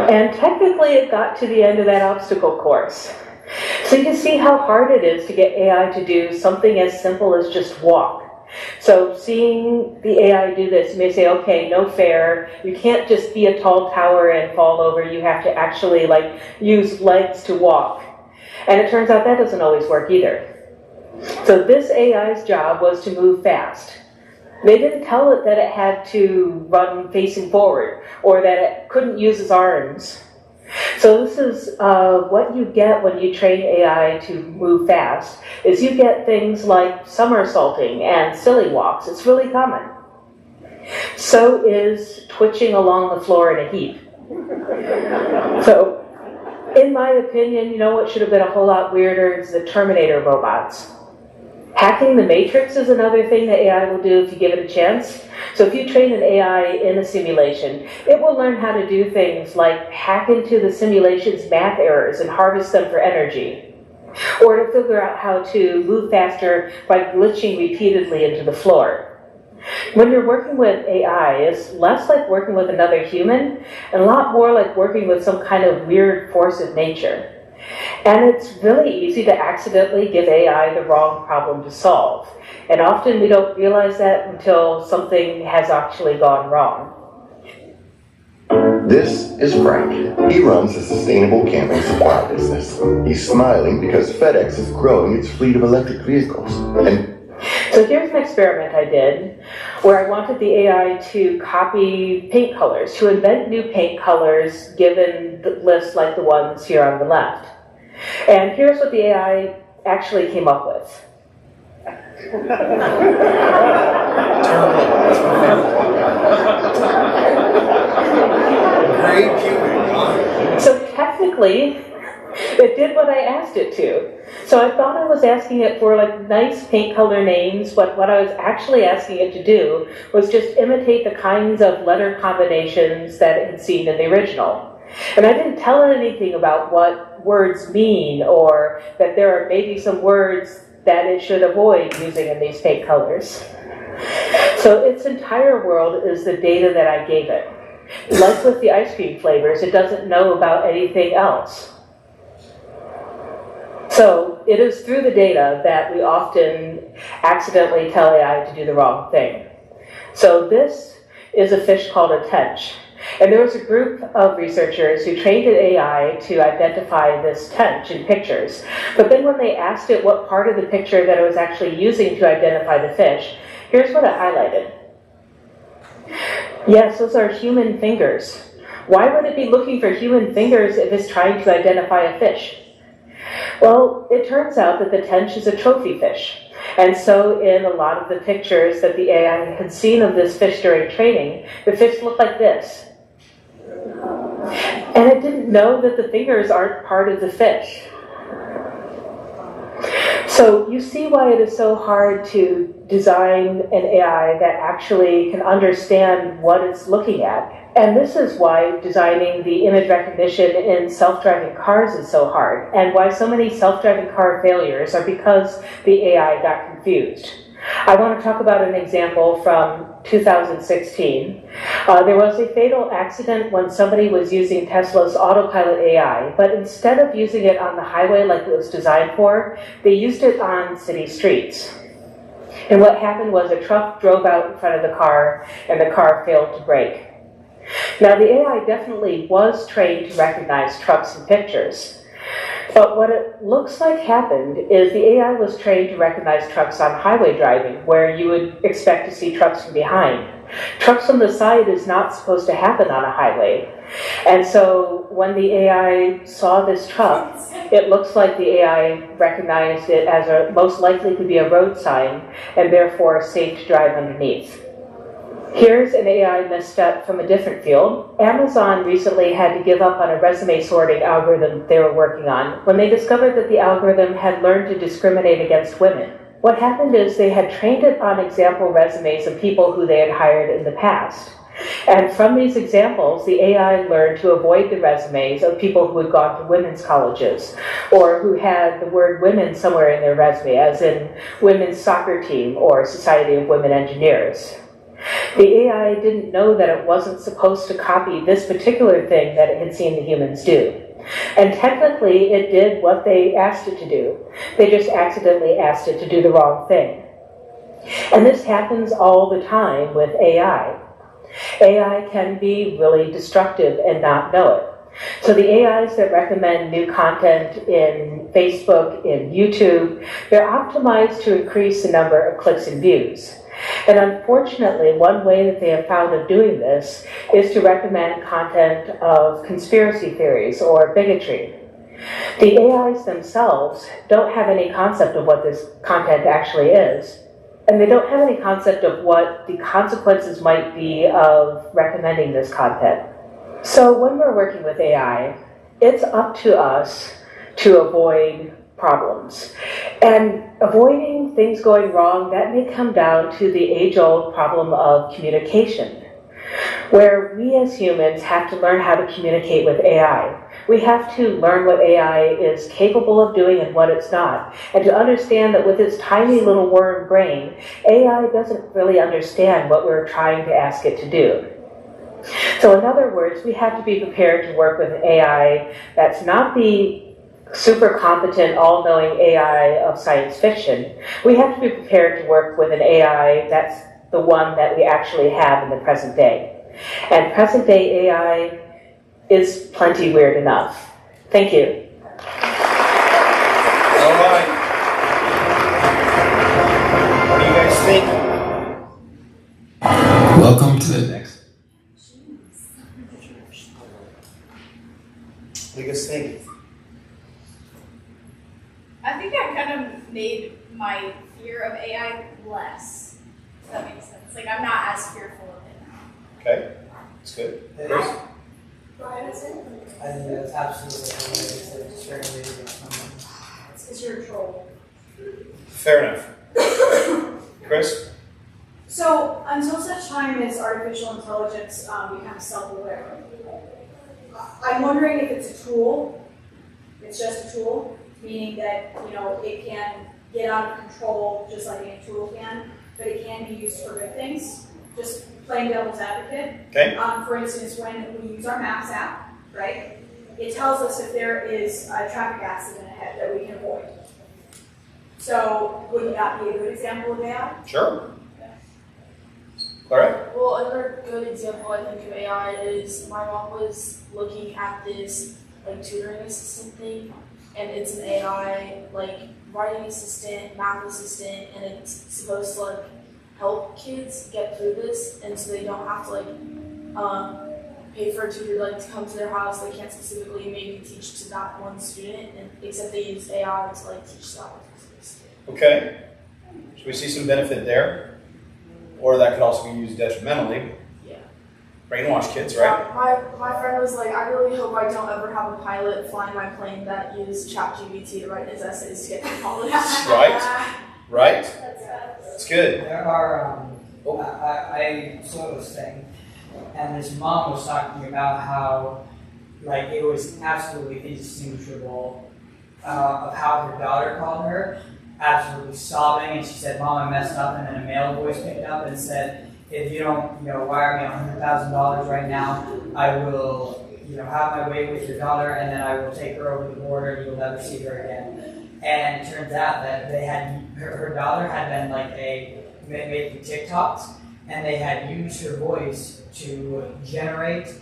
and technically it got to the end of that obstacle course. So you can see how hard it is to get AI to do something as simple as just walk. So seeing the AI do this, you may say, okay, no fair. You can't just be a tall tower and fall over. You have to actually use legs to walk. And it turns out that doesn't always work either. So this AI's job was to move fast. They didn't tell it that it had to run facing forward or that it couldn't use its arms. So this is what you get when you train AI to move fast, is you get things like somersaulting and silly walks. It's really common. So is twitching along the floor in a heap. So In my opinion, you know what should have been a whole lot weirder is the Terminator robots. Hacking the Matrix is another thing that AI will do if you give it a chance. So if you train an AI in a simulation, it will learn how to do things like hack into the simulation's math errors and harvest them for energy. Or to figure out how to move faster by glitching repeatedly into the floor. When you're working with AI, it's less like working with another human and a lot more like working with some kind of weird force of nature. And it's really easy to accidentally give AI the wrong problem to solve. And often we don't realize that until something has actually gone wrong. This is Frank. He runs a sustainable camping supply business. He's smiling because FedEx is growing its fleet of electric vehicles. So here's an experiment I did where I wanted the AI to copy paint colors, to invent new paint colors given the lists like the ones here on the left. And here's what the AI actually came up with. So technically, it did what I asked it to. So I thought I was asking it for like nice paint color names, but what I was actually asking it to do was just imitate the kinds of letter combinations that it had seen in the original. And I didn't tell it anything about what words mean or that there are maybe some words that it should avoid using in these paint colors. So its entire world is the data that I gave it. Like with the ice cream flavors, it doesn't know about anything else. So it is through the data that we often accidentally tell AI to do the wrong thing. So this is a fish called a tench. And there was a group of researchers who trained an AI to identify this tench in pictures. But then when they asked it what part of the picture that it was actually using to identify the fish, here's what it highlighted. Yes, those are human fingers. Why would it be looking for human fingers if it's trying to identify a fish? Well, it turns out that the tench is a trophy fish. And so in a lot of the pictures that the AI had seen of this fish during training, the fish looked like this. And it didn't know that the fingers aren't part of the fish. So you see why it is so hard to design an AI that actually can understand what it's looking at. And this is why designing the image recognition in self-driving cars is so hard, and why so many self-driving car failures are because the AI got confused. I want to talk about an example from 2016. There was a fatal accident when somebody was using Tesla's autopilot AI, but instead of using it on the highway like it was designed for, they used it on city streets. And what happened was a truck drove out in front of the car, and the car failed to brake. Now, the AI definitely was trained to recognize trucks in pictures. But what it looks like happened is the AI was trained to recognize trucks on highway driving, where you would expect to see trucks from behind. Trucks on the side is not supposed to happen on a highway. And so when the AI saw this truck, it looks like the AI recognized it as a most likely to be a road sign, and therefore safe to drive underneath. Here's an AI misstep from a different field. Amazon recently had to give up on a resume sorting algorithm they were working on when they discovered that the algorithm had learned to discriminate against women. What happened is they had trained it on example resumes of people who they had hired in the past. And from these examples, the AI learned to avoid the resumes of people who had gone to women's colleges or who had the word women somewhere in their resume, as in women's soccer team or Society of Women Engineers. The AI didn't know that it wasn't supposed to copy this particular thing that it had seen the humans do. And technically, it did what they asked it to do. They just accidentally asked it to do the wrong thing. And this happens all the time with AI. AI can be really destructive and not know it. So the AIs that recommend new content in Facebook, in YouTube, they're optimized to increase the number of clicks and views. And unfortunately, one way that they have found of doing this is to recommend content of conspiracy theories or bigotry. The AIs themselves don't have any concept of what this content actually is, and they don't have any concept of what the consequences might be of recommending this content. So when we're working with AI, it's up to us to avoid problems. And avoiding things going wrong, that may come down to the age-old problem of communication, where we as humans have to learn how to communicate with AI. We have to learn what AI is capable of doing and what it's not, and to understand that with its tiny little worm brain, AI doesn't really understand what we're trying to ask it to do. So in other words, we have to be prepared to work with an AI that's not the super competent, all-knowing AI of science fiction. We have to be prepared to work with an AI that's the one that we actually have in the present day. And present day AI is plenty weird enough. Thank you. All right. What do you guys think? Welcome to the next. What do you guys think? I think that kind of made my fear of AI less. If that makes sense. Like, I'm not as fearful of it now. Okay, that's good. Chris? I think that's absolutely It's because you're a troll. Fair enough. Chris? So, until such time as artificial intelligence becomes self-aware, I'm wondering if it's a tool. It's just a tool, meaning that, you know, it can get out of control just like any tool can, but it can be used for good things. Just playing devil's advocate. Okay. For instance, when we use our Maps app, right, it tells us if there is a traffic accident ahead that we can avoid. So, wouldn't that be a good example of AI? Sure. All right. Well, another good example I think of AI is my mom was looking at this like tutoring assistant thing, and it's an AI like writing assistant, math assistant, and it's supposed to like help kids get through this, and so they don't have to like pay for a tutor like to come to their house. They can't specifically maybe teach to that one student, and except they use AI to like teach that one specific student. Okay. Should we see some benefit there? Or that could also be used detrimentally. Yeah. Brainwash kids, right? My friend was like, I really hope I don't ever have a pilot flying my plane that used ChatGPT to write his essays to get to college. Right? Right? It's good. There are, I saw this thing, and this mom was talking about how, like, it was absolutely indistinguishable of how her daughter called her, absolutely sobbing, and she said, "Mom, I messed up," and then a male voice picked up and said, "If you don't, wire me $100,000 right now, I will, have my way with your daughter, and then I will take her over the border, and you'll never see her again." And it turns out that they had her daughter had been like making TikToks, and they had used her voice to generate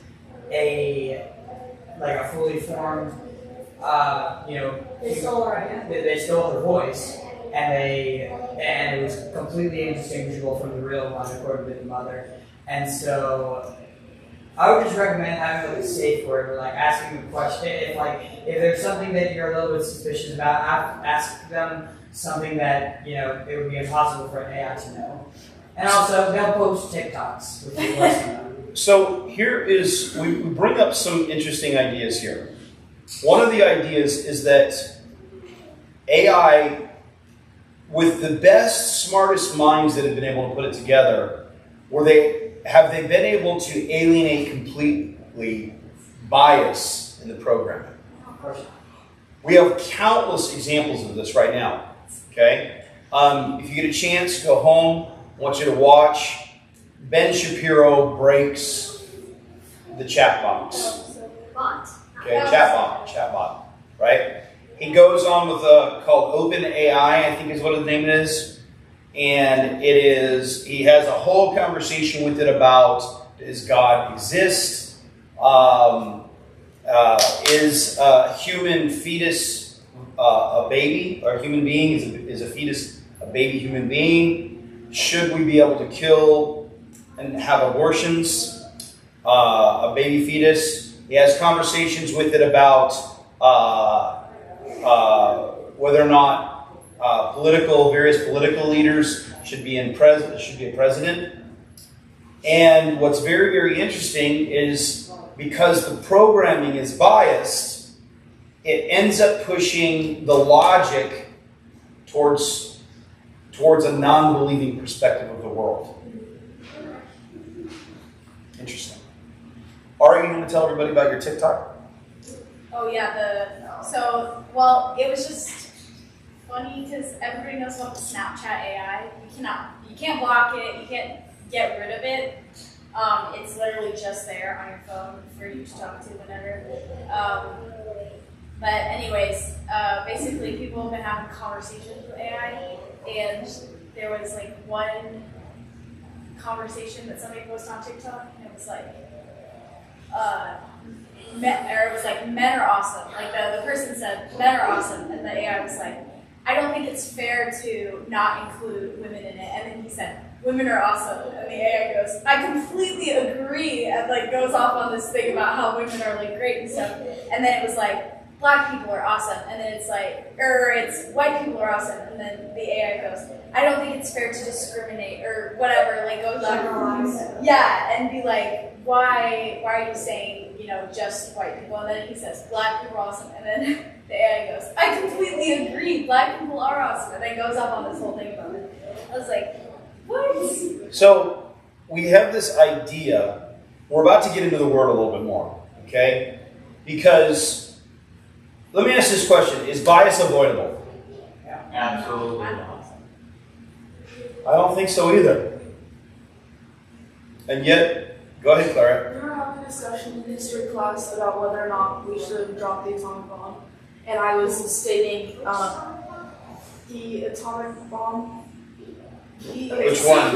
a fully formed, They stole her idea. They stole her voice, and it was completely indistinguishable from the real one, according to the mother. And so I would just recommend having like a safe word, or like asking a question. If there's something that you're a little bit suspicious about, ask them something that it would be impossible for an AI to know. And also, they'll post TikToks with your voice on them. So here is, we bring up some interesting ideas here. One of the ideas is that AI, with the best, smartest minds that have been able to put it together, have they been able to alienate completely bias in the programming? Of course. We have countless examples of this right now. Okay, if you get a chance, go home. I want you to watch Ben Shapiro breaks the chat box. Okay, chatbot, right? He goes on with called OpenAI, I think is what his name is, and he has a whole conversation with it about, does God exist? Is a human fetus a baby, or a human being? Is a fetus a baby human being? Should we be able to kill and have abortions? A baby fetus? He has conversations with it about whether or not various political leaders should be a president. And what's very, very interesting is, because the programming is biased, it ends up pushing the logic towards a non-believing perspective of the world. Interesting. Are you going to tell everybody about your TikTok? Oh yeah, it was just funny because everybody knows about the Snapchat AI. You can't block it, you can't get rid of it. It's literally just there on your phone for you to talk to whenever. But anyways, basically people have been having conversations with AI, and there was like one conversation that somebody posted on TikTok, and it was like, men are awesome. Like the person said, men are awesome, and the AI was like, I don't think it's fair to not include women in it. And then he said, women are awesome, and the AI goes, I completely agree, and like goes off on this thing about how women are like great and stuff. And then it was like, black people are awesome, and then it's like, it's white people are awesome, and then the AI goes, I don't think it's fair to discriminate or whatever, like goes on, yeah, and be like, why are you saying, just white people? And then he says, black people are awesome, and then the AI goes, I completely agree, black people are awesome, and then goes up on this whole thing about it. I was like, what? So we have this idea. We're about to get into the word a little bit more, okay? Because let me ask this question: is bias avoidable? Absolutely not. I don't think so either. And yet, go ahead, Clara. We were having a discussion in history class about whether or not we should drop the atomic bomb, and I was stating the atomic bomb. Which one?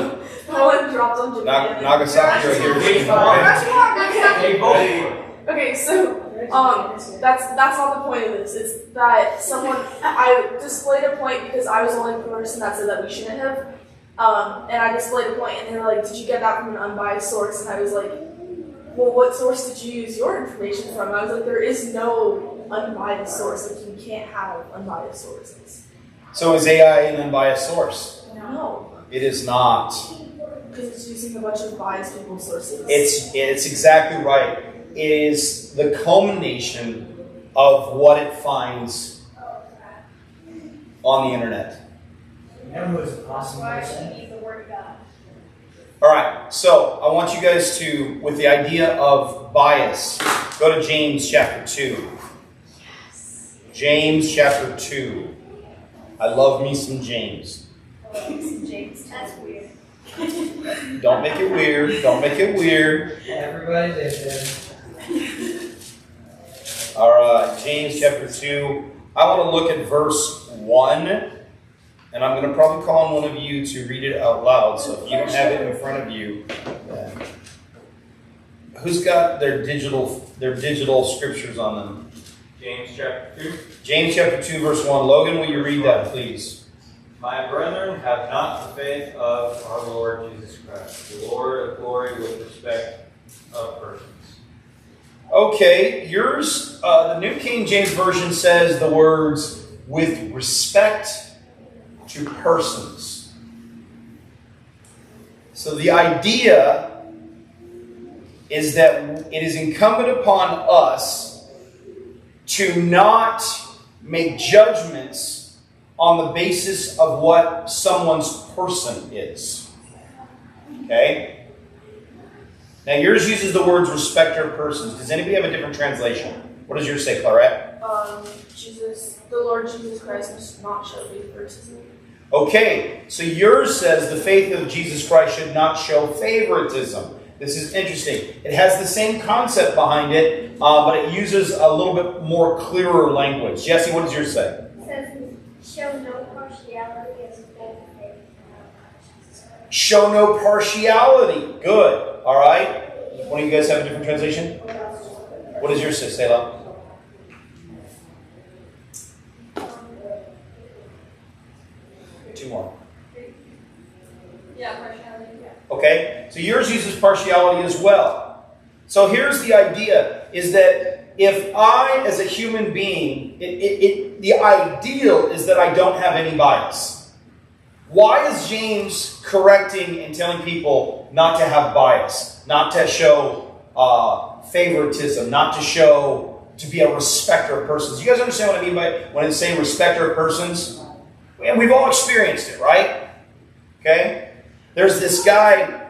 The one dropped on Japan. Nagasaki or Hiroshima? They both were. Okay, so that's not the point of this. It's that I displayed a point because I was the only person that said that we shouldn't have. And I displayed a point, and they were like, did you get that from an unbiased source? And I was like, well, what source did you use your information from? And I was like, there is no unbiased source. Like, you can't have unbiased sources. So is AI an unbiased source? No. It is not. Because it's using a bunch of biased people's sources. It's exactly right. It is the culmination of what it finds on the internet. You know who is an awesome Why person? should we need the word of God? All right, so I want you guys to, with the idea of bias, go to James chapter 2. Yes. James chapter 2. I love me some James. James, that's weird. Don't make it weird. Don't make it weird. Everybody did it. All right, James chapter 2. I want to look at verse 1, and I'm going to probably call on one of you to read it out loud. So if you don't have it in front of you, who's got their digital scriptures on them? James chapter 2. James chapter 2, verse 1. Logan, will you read that, please? My brethren, have not the faith of our Lord Jesus Christ, the Lord of glory, with respect of persons. Okay, yours, the New King James Version says the words, with respect to persons. So the idea is that it is incumbent upon us to not make judgments on the basis of what someone's person is. Okay? Now yours uses the words respect of persons. Does anybody have a different translation? What does yours say, Clarette? The Lord Jesus Christ must not show favoritism. Okay, so yours says the faith of Jesus Christ should not show favoritism. This is interesting. It has the same concept behind it, but it uses a little bit more clearer language. Jesse, what does yours say? It says, show no partiality as a faith. Show no partiality. Good. All right. One of you guys have a different translation? What does yours say, Selah? Two more. Yeah, partiality, yeah. Okay, so yours uses partiality as well. So here's the idea, is that if I, as a human being, the ideal is that I don't have any bias. Why is James correcting and telling people not to have bias, not to show favoritism, not to show to be a respecter of persons. You guys understand what I mean by when I say respecter of persons? And we've all experienced it, right? Okay? There's this guy,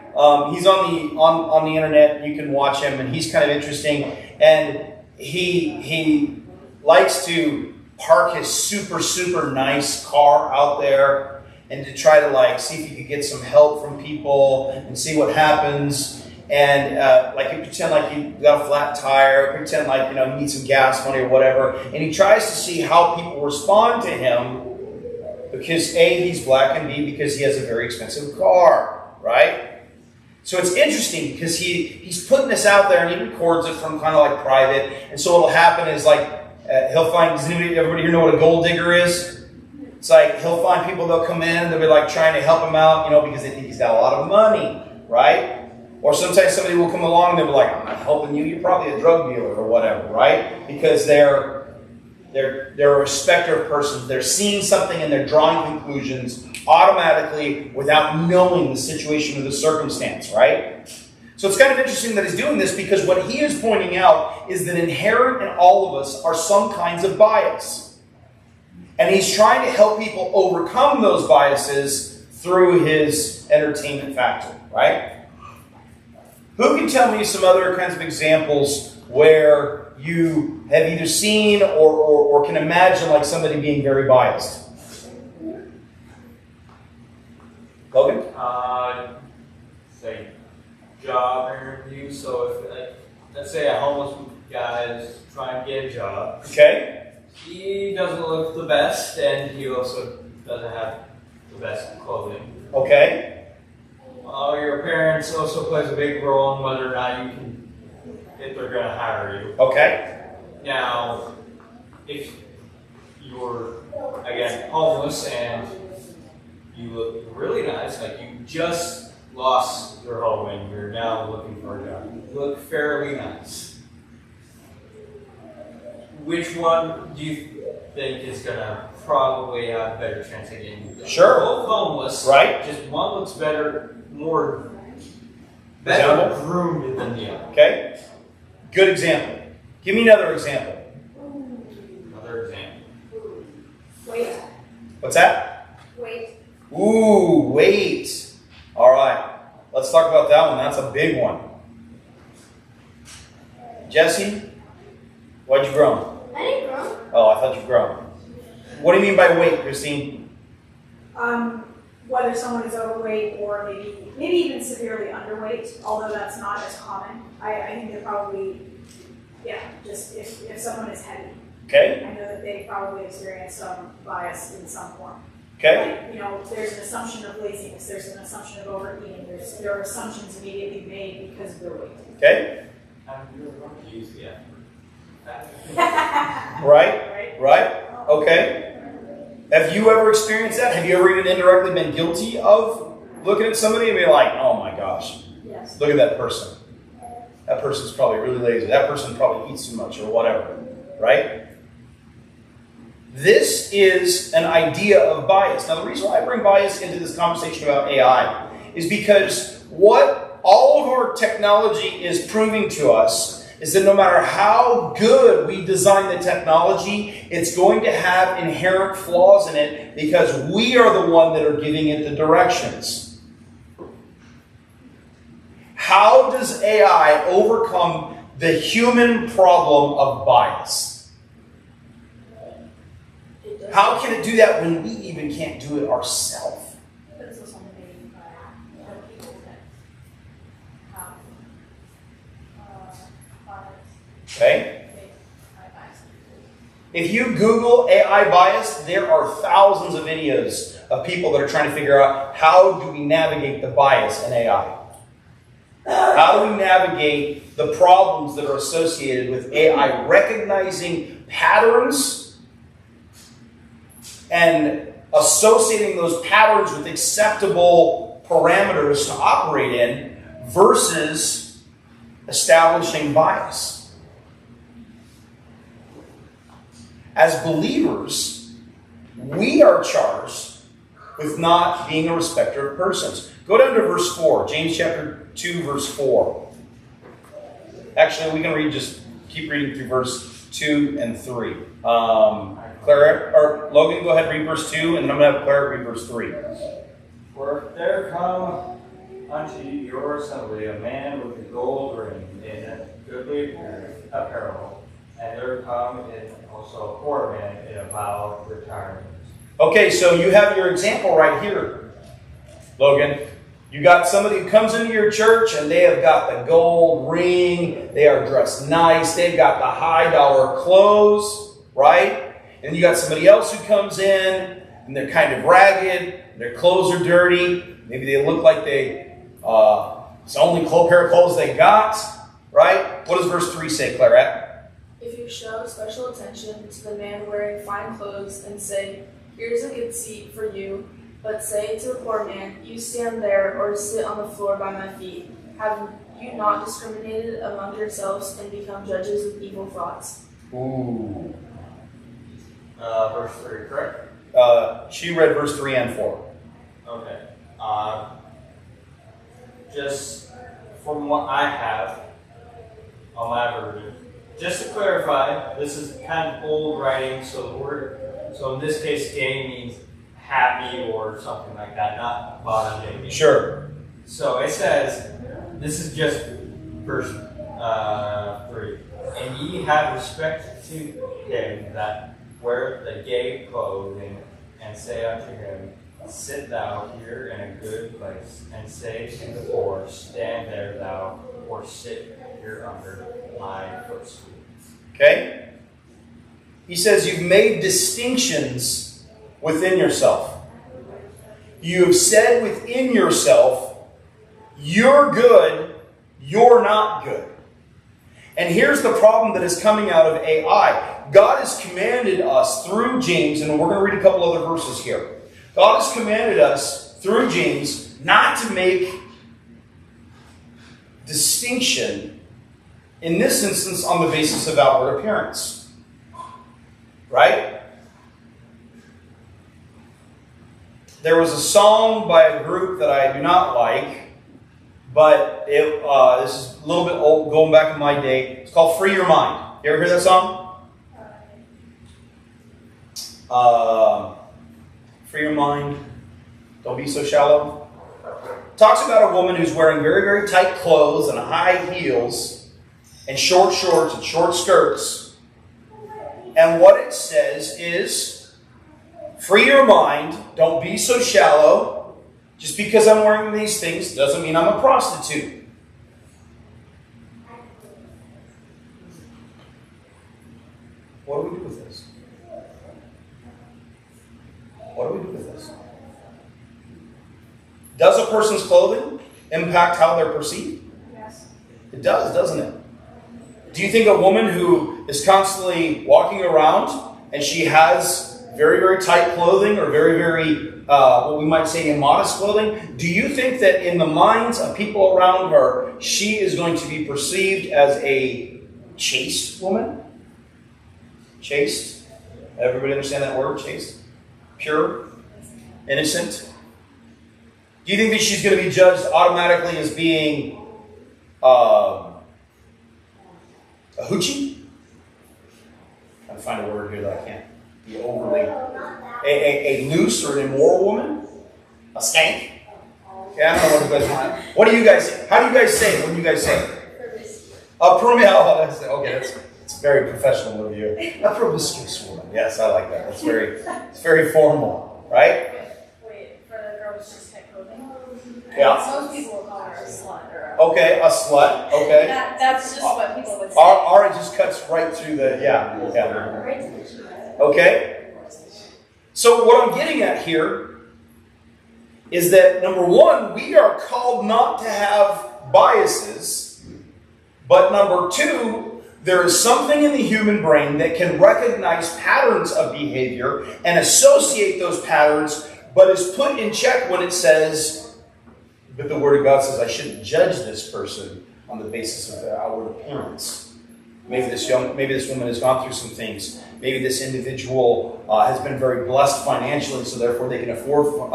he's on the internet, you can watch him, and he's kind of interesting. And he likes to park his super nice car out there and to try to like see if he could get some help from people and see what happens. And like he pretend like he got a flat tire, pretend like he needs some gas money or whatever, and he tries to see how people respond to him because A, he's black, and B, because he has a very expensive car, right? So it's interesting because he's putting this out there and he records it from kind of like private, and so what'll happen is like he'll find, does everybody here know what a gold digger is? It's like he'll find people that'll come in, they'll be like trying to help him out, because they think he's got a lot of money, right? Or sometimes somebody will come along and they'll be like, I'm not helping you, you're probably a drug dealer or whatever, right? Because they're a respecter of persons. They're seeing something and they're drawing conclusions automatically without knowing the situation or the circumstance, right? So it's kind of interesting that he's doing this because what he is pointing out is that inherent in all of us are some kinds of bias. And he's trying to help people overcome those biases through his entertainment factor, right? Who can tell me some other kinds of examples where you have either seen or can imagine like somebody being very biased? Logan? Say job interview. So if let's say a homeless guy is trying to get a job. Okay. He doesn't look the best, and he also doesn't have the best clothing. Okay. Your parents also plays a big role in whether or not if they're going to hire you. Okay. Now, if you're, again, homeless and you look really nice, like you just lost your home and you're now looking for a job, you look fairly nice. Which one do you think is going to probably have a better chance of getting you? Sure. They're both homeless. Right. Just one looks better groomed than the other. Okay. Good example. Give me another example. Another example. Wait. What's that? Wait. Ooh, weight. All right. Let's talk about that one. That's a big one. Jesse, why'd you grow? I didn't grow. Oh, I thought you'd grown. What do you mean by weight, Christine? Whether someone is overweight or maybe even severely underweight, although that's not as common. I think they're probably, just if someone is heavy. Okay. I know that they probably experience some bias in some form. Okay. Like, there's an assumption of laziness, there's an assumption of overeating, there are assumptions immediately made because of their weight. Okay. Right. Okay. Have you ever experienced that? Have you ever even indirectly been guilty of looking at somebody and being like, oh my gosh, yes. Look at that person. That person's probably really lazy. That person probably eats too much or whatever, right? This is an idea of bias. Now, the reason why I bring bias into this conversation about AI is because what all of our technology is proving to us is that no matter how good we design the technology, it's going to have inherent flaws in it because we are the one that are giving it the directions. How does AI overcome the human problem of bias? How can it do that when we even can't do it ourselves? Okay? If you Google AI bias, there are thousands of videos of people that are trying to figure out how do we navigate the bias in AI. How do we navigate the problems that are associated with AI recognizing patterns and associating those patterns with acceptable parameters to operate in versus establishing bias? As believers, we are charged with not being a respecter of persons. Go down to verse 4, James chapter 2, verse 4. Actually, we can keep reading through verse 2, and 3. Clara, or Logan, go ahead, read verse 2, and then I'm going to have Clara read verse 3. For if there come unto your assembly a man with a gold ring in a goodly apparel, and there come in also a poor man in a vow of retirement. Okay, so you have your example right here, Logan. You got somebody who comes into your church and they have got the gold ring, they are dressed nice, they've got the high dollar clothes, right? And you got somebody else who comes in and they're kind of ragged, their clothes are dirty, maybe they look like it's the only pair of clothes they got, right? What does verse 3 say, Clarette? If you show special attention to the man wearing fine clothes and say, "Here's a good seat for you," but say to the poor man, "You stand there or sit on the floor by my feet," have you not discriminated among yourselves and become judges with evil thoughts? Ooh. Verse 3, correct? She read verse 3 and 4. Okay. Just from what I have on my version, just to clarify, this is kind of old writing, so in this case, gay means happy or something like that, not modern day. Sure. So it says, this is just verse 3. And ye have respect to him that weareth the gay clothing, and say unto him, Sit thou here in a good place, and say to the poor, Stand there thou, or sit here under my footstool. Okay? He says you've made distinctions within yourself. You have said within yourself, you're good, you're not good. And here's the problem that is coming out of AI. God has commanded us through James, and we're going to read a couple other verses here. God has commanded us through James not to make distinction, in this instance, on the basis of outward appearance. Right? There was a song by a group that I do not like, but this is a little bit old, going back in my day. It's called Free Your Mind. You ever hear that song? Free Your Mind. Don't be so shallow. Talks about a woman who's wearing very, very tight clothes and high heels and short shorts and short skirts. And what it says is, free your mind. Don't be so shallow. Just because I'm wearing these things doesn't mean I'm a prostitute. What do we do with this? What do we do with this? Does a person's clothing impact how they're perceived? Yes. It does, doesn't it? Do you think a woman who is constantly walking around and she has very, very tight clothing or very, very, what we might say, immodest clothing, do you think that in the minds of people around her, she is going to be perceived as a chaste woman? Chaste? Everybody understand that word, chaste? Pure? Innocent? Do you think that she's going to be judged automatically as being a hoochie? I'm trying to find a word here that I can't be overly. A loose or an immoral woman? A skank? Okay, I don't know what you guys want. What do you guys say? How do you guys say it? What do you guys say? A promiscuous. Okay, that's very professional of you. A promiscuous woman. Yes, I like that. It's very formal, right? Wait, for the girls just tight clothing? Yeah. Most people will call her a slut or Okay, a slut. Okay. That's just what people would say. Our just cuts right through the, yeah. Okay. So what I'm getting at here is that, number one, we are called not to have biases, but number two, there is something in the human brain that can recognize patterns of behavior and associate those patterns, but is put in check when it says, but the Word of God says I shouldn't judge this person on the basis of their outward appearance. Maybe this woman has gone through some things. Maybe this individual has been very blessed financially, so therefore they can afford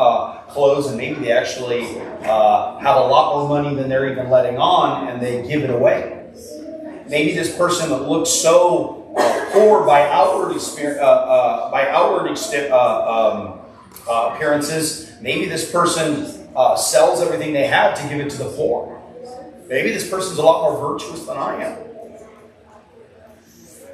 clothes, and maybe they actually have a lot more money than they're even letting on, and they give it away. Maybe this person that looks so or by outward appearances, maybe this person sells everything they have to give it to the poor. Maybe this person's a lot more virtuous than I am.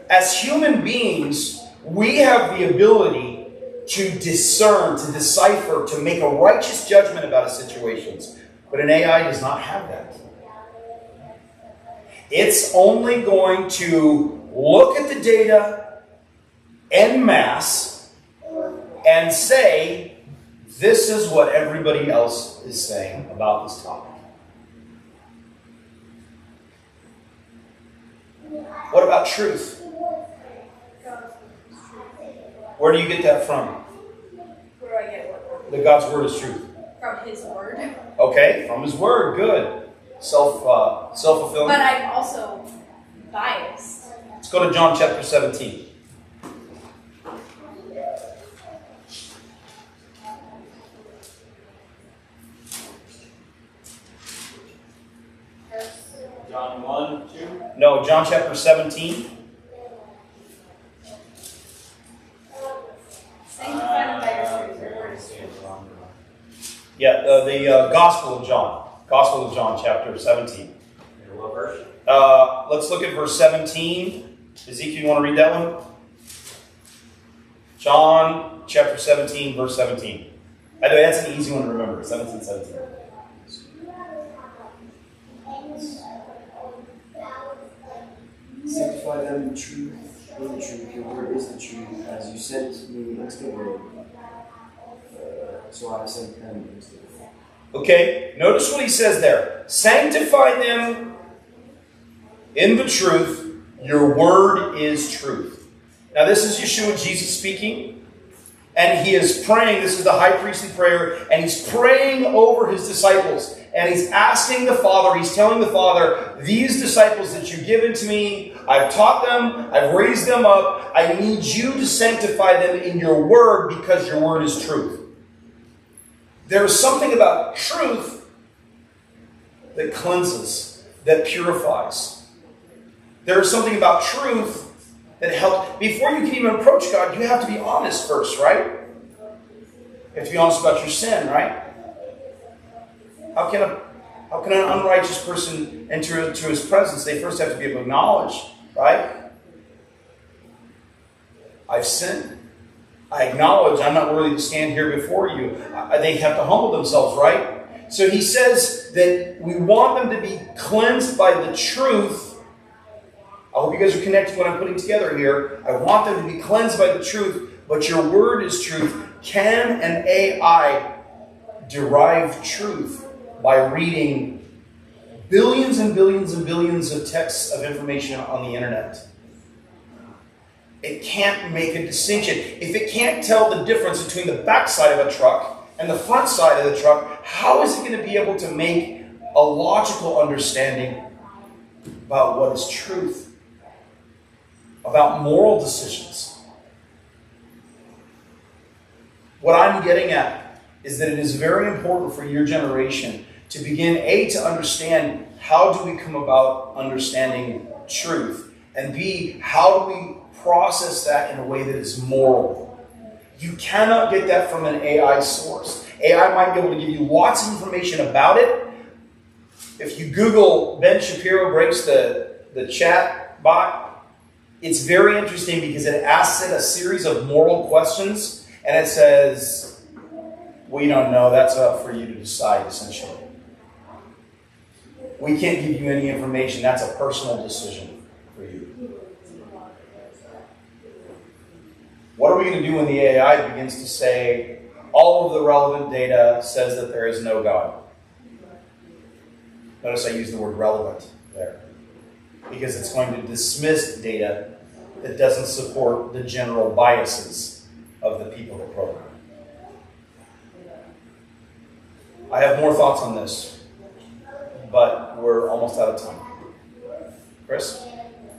As human beings, we have the ability to discern, to decipher, to make a righteous judgment about situations. But an AI does not have that. It's only going to look at the data en masse and say, this is what everybody else is saying about this topic. What about truth? Where do you get that from? Where do I get what? That God's word is truth. From His Word. Okay, from His word. Good. Self-fulfilling. But I'm also biased. Let's go to John chapter 17. John 1, 2. No, John chapter 17. Sanctify them by your truth. Your word is truth. Yeah, the Gospel of John. Gospel of John, chapter 17. What verse? Let's look at verse 17. Ezekiel, you want to read that one? John chapter 17, verse 17. By the way, that's an easy one to remember. 17. Sanctify them in the truth. Your word is the truth. As you sent me into the world, so I sent them into the world. Okay, notice what he says there. Sanctify them in the truth. Your word is truth. Now, this is Yeshua, Jesus speaking. And he is praying. This is the high priestly prayer. And he's praying over his disciples. And he's asking the Father, he's telling the Father, these disciples that you've given to me, I've taught them, I've raised them up. I need you to sanctify them in your word because your word is truth. There's something about truth that cleanses, that purifies. There's something about truth that helps. Before you can even approach God, you have to be honest first, right? You have to be honest about your sin, right? How can an unrighteous person enter into his presence? They first have to be able to acknowledge, right? I've sinned. I acknowledge I'm not worthy to stand here before you. They have to humble themselves, right? So he says that we want them to be cleansed by the truth. I hope you guys are connecting what I'm putting together here. I want them to be cleansed by the truth, but your word is truth. Can an AI derive truth by reading billions and billions and billions of texts of information on the internet? It can't make a distinction. If it can't tell the difference between the backside of a truck and the front side of the truck, how is it going to be able to make a logical understanding about what is truth? About moral decisions? What I'm getting at is that it is very important for your generation to begin, A, to understand how do we come about understanding truth, and B, how do we process that in a way that is moral. You cannot get that from an AI source. AI might be able to give you lots of information about it. If you Google Ben Shapiro breaks the chat bot, it's very interesting because it asks it a series of moral questions, and it says, we don't know, that's up for you to decide, essentially. We can't give you any information, that's a personal decision for you. What are we going to do when the AI begins to say, all of the relevant data says that there is no God? Notice I use the word relevant there, because it's going to dismiss data that doesn't support the general biases of the people that program. I have more thoughts on this, but we're almost out of time. Chris?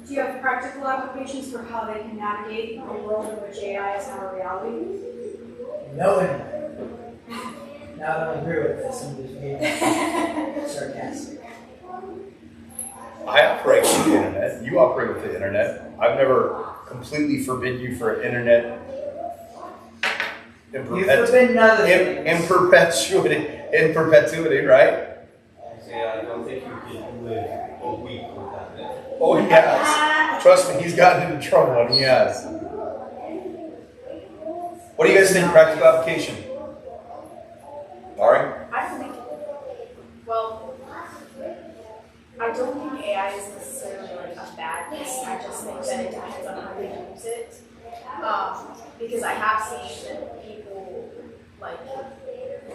Do you have practical applications for how they can navigate a world in which AI is now a reality? No. Now that I agree with this, I'm just being sarcastic. I operate with the internet. You operate with the internet. I've never completely forbid you for internet in You forbid none of the in perpetuity, right? Yeah, I don't think you can live a week without it. Oh, he has. Trust me, he's gotten into trouble, and he has. What do you guys think? Practical application. Laurie? I don't think. Well, I don't think AI is necessarily like a bad thing. I just think that it depends on how you use it. Because I have seen people like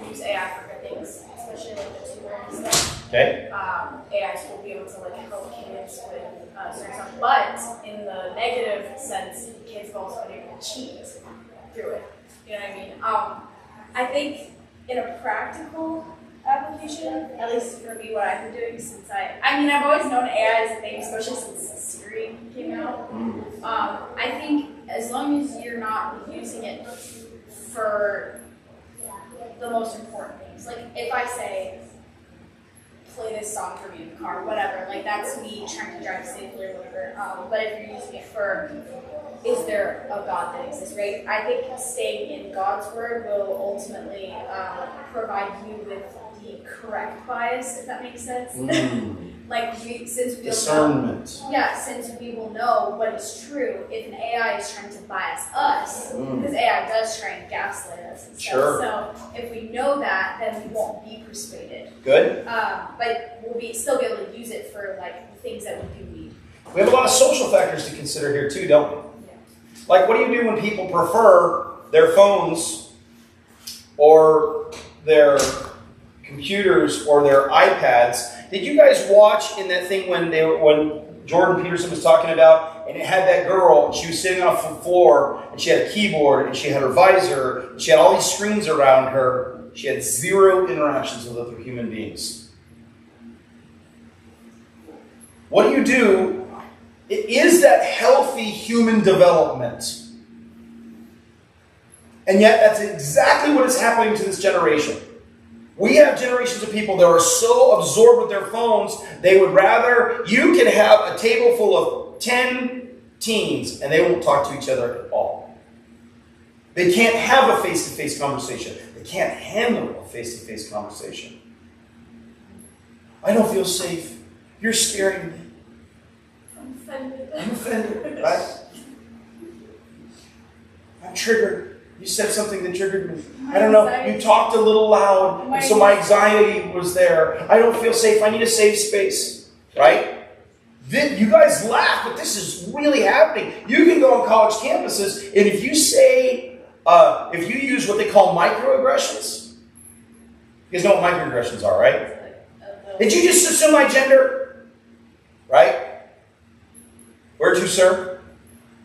use AI for good things, especially like the tutoring stuff. Okay. AIs will be able to like help kids with certain stuff, but in the negative sense, kids have also been able to cheat through it. You know what I mean? I think in a practical application, at least for me, what I've been doing since I've always known AI as a thing, especially since Siri came out. I think as long as you're not using it for the most important things, like if I say, play this song for me in the car, whatever, like that's me trying to drive safely or whatever. But if you're using it for, is there a God that exists, right? I think staying in God's word will ultimately provide you with the correct bias, if that makes sense. Like since we discernment. Since we will know what is true, if an AI is trying to bias us, because AI does try and gaslight us and stuff. Sure. So if we know that, then we won't be persuaded. Good. But we'll still be able to use it for like the things that we do need. We have a lot of social factors to consider here too, don't we? Like, what do you do when people prefer their phones or their computers or their iPads? Did you guys watch in that thing when Jordan Peterson was talking about, and it had that girl, and she was sitting on the floor, and she had a keyboard, and she had her visor, and she had all these screens around her. She had 0 interactions with other human beings. What do you do? Is that healthy human development? And yet, that's exactly what is happening to this generation. We have generations of people that are so absorbed with their phones, they would rather, you can have a table full of 10 teens, and they won't talk to each other at all. They can't have a face-to-face conversation. They can't handle a face-to-face conversation. I don't feel safe. You're scaring me. I'm offended, right? I'm triggered. You said something that triggered me. I don't know. You talked a little loud, and so my anxiety was there. I don't feel safe. I need a safe space, right? You guys laugh, but this is really happening. You can go on college campuses, and if you say, if you use what they call microaggressions, you guys know what microaggressions are, right? Did you just assume my gender? Right? Where to, sir?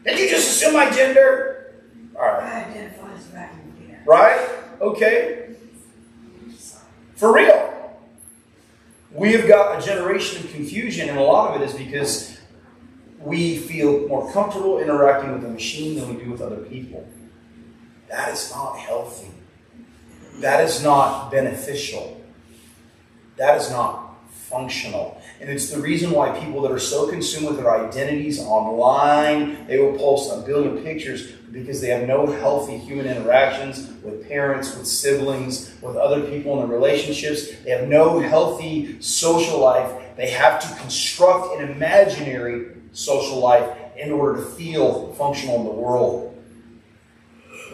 Did you just assume my gender? All right. I identify as vacuum cleaner. Right? Okay. For real. We have got a generation of confusion, and a lot of it is because we feel more comfortable interacting with a machine than we do with other people. That is not healthy. That is not beneficial. That is not functional. And it's the reason why people that are so consumed with their identities online, they will post 1 billion pictures because they have no healthy human interactions with parents, with siblings, with other people in their relationships. They have no healthy social life. They have to construct an imaginary social life in order to feel functional in the world.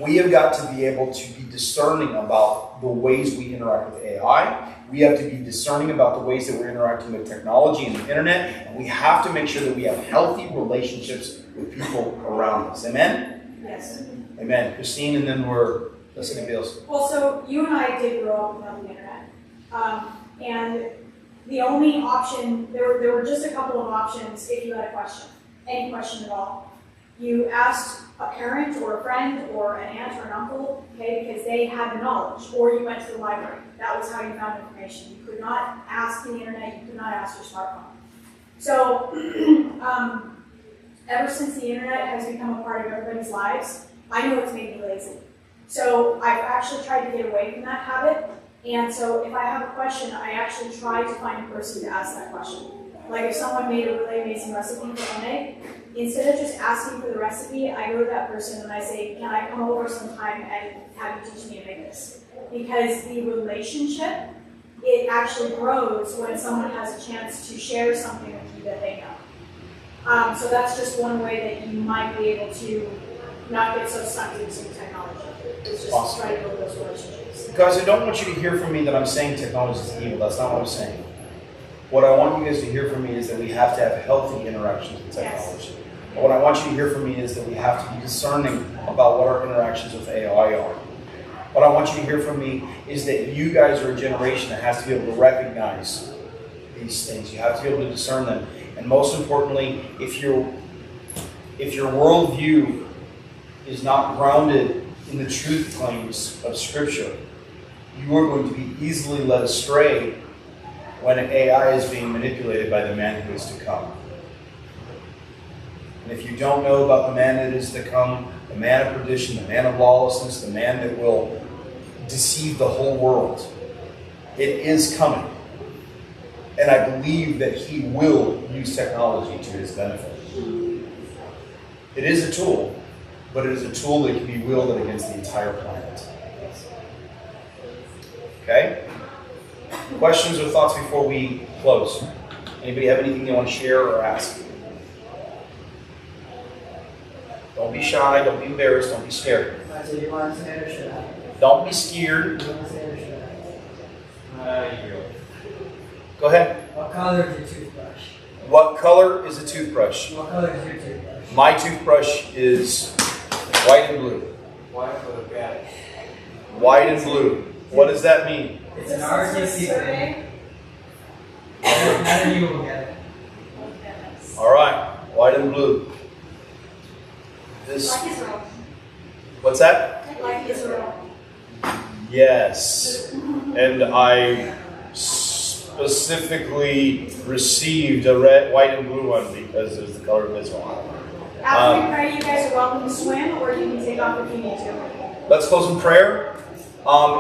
We have got to be able to be discerning about the ways we interact with AI. We have to be discerning about the ways that we're interacting with technology and the internet. And we have to make sure that we have healthy relationships with people around us. Amen? Yes. Amen. Christine, and then we're listening to Bills. Well, so you and I did grow up without the internet. And the only option, there were just a couple of options if you had a question, any question at all. You asked a parent or a friend or an aunt or an uncle, okay, because they had the knowledge, or you went to the library. That was how you found information. You could not ask the internet, you could not ask your smartphone. So, ever since the internet has become a part of everybody's lives, I know it's made me lazy. So I've actually tried to get away from that habit, and so if I have a question, I actually try to find a person to ask that question. Like if someone made a really amazing recipe for lemonade, instead of just asking for the recipe, I go to that person and I say, can I come over sometime and have you teach me to make this? Because the relationship, it actually grows when someone has a chance to share something with you that they know. So that's just one way that you might be able to not get so sucked into technology. It's just Awesome. try to build those relationships. Guys, I don't want you to hear from me that I'm saying technology is evil. That's not what I'm saying. What I want you guys to hear from me is that we have to have healthy interactions with technology. And what I want you to hear from me is that we have to be discerning about what our interactions with AI are. What I want you to hear from me is that you guys are a generation that has to be able to recognize these things. You have to be able to discern them. And most importantly, if your worldview is not grounded in the truth claims of Scripture, you are going to be easily led astray when AI is being manipulated by the man who is to come. And if you don't know about the man that is to come, the man of perdition, the man of lawlessness, the man that will deceive the whole world, it is coming. And I believe that he will use technology to his benefit. It is a tool, but it is a tool that can be wielded against the entire planet. Okay? Questions or thoughts before we close? Anybody have anything they want to share or ask? Don't be shy, don't be embarrassed, don't be scared. So you want to say it or should I? Don't be scared. You want to say it or should I? Go ahead. What color is your toothbrush? What color is a toothbrush? What color is your toothbrush? My toothbrush is white and blue. White with a bad. White and blue. What does that mean? It's an RTC thing. None of you will get it. All right, white and blue. This. Like Israel. What's that? Like Israel. Yes. And I specifically received a red, white, and blue one because it was the color of Israel. After we pray, you guys are welcome to swim, or you can take off if you need to. Let's close in prayer.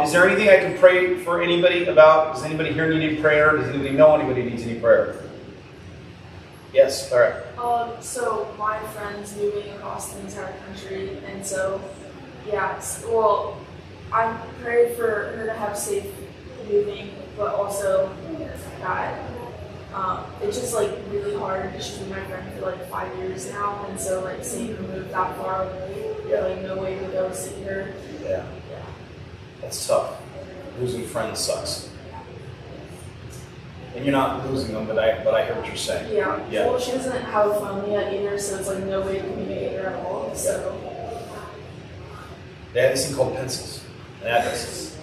Is there anything I can pray for anybody about? Does anybody here need any prayer? Does anybody know anybody needs any prayer? Yes, Clara. So my friend's moving across the entire country, and so, yeah, well, I prayed for her to have safe moving, but also that it's just like really hard because she's been my friend for like 5 years now, and so like seeing her move that far away, like no way to go see her. Yeah. That's tough. Losing friends sucks. And you're not losing them, but I hear what you're saying. Yeah. Yeah. Well, she doesn't have a phone yet either, so it's like no way to communicate with her at all. So. They have this thing called pencils and addresses.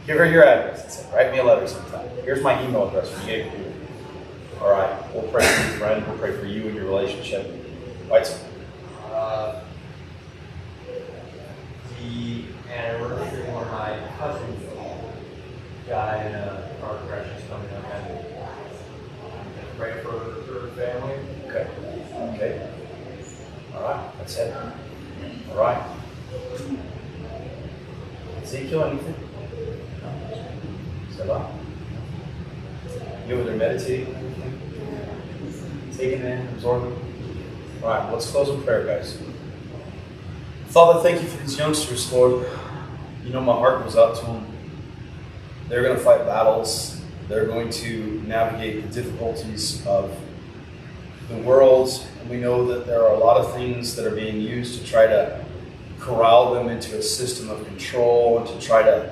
Give her your address and say, write me a letter sometime. Here's my email address when you gave it to me. All right, we'll pray for you, friend. We'll pray for you and your relationship. Right? The anniversary where my cousin died in a car crash is coming up, and I'm gonna pray for her family. Okay. Okay. All right. That's it. All right. Ezekiel, anything? No? Selah? You over there meditating? Taking it in, absorbing? All right. Let's close in prayer, guys. Father, thank you for these youngsters, Lord. You know my heart goes out to them. They're going to fight battles. They're going to navigate the difficulties of the world. And we know that there are a lot of things that are being used to try to corral them into a system of control and to try to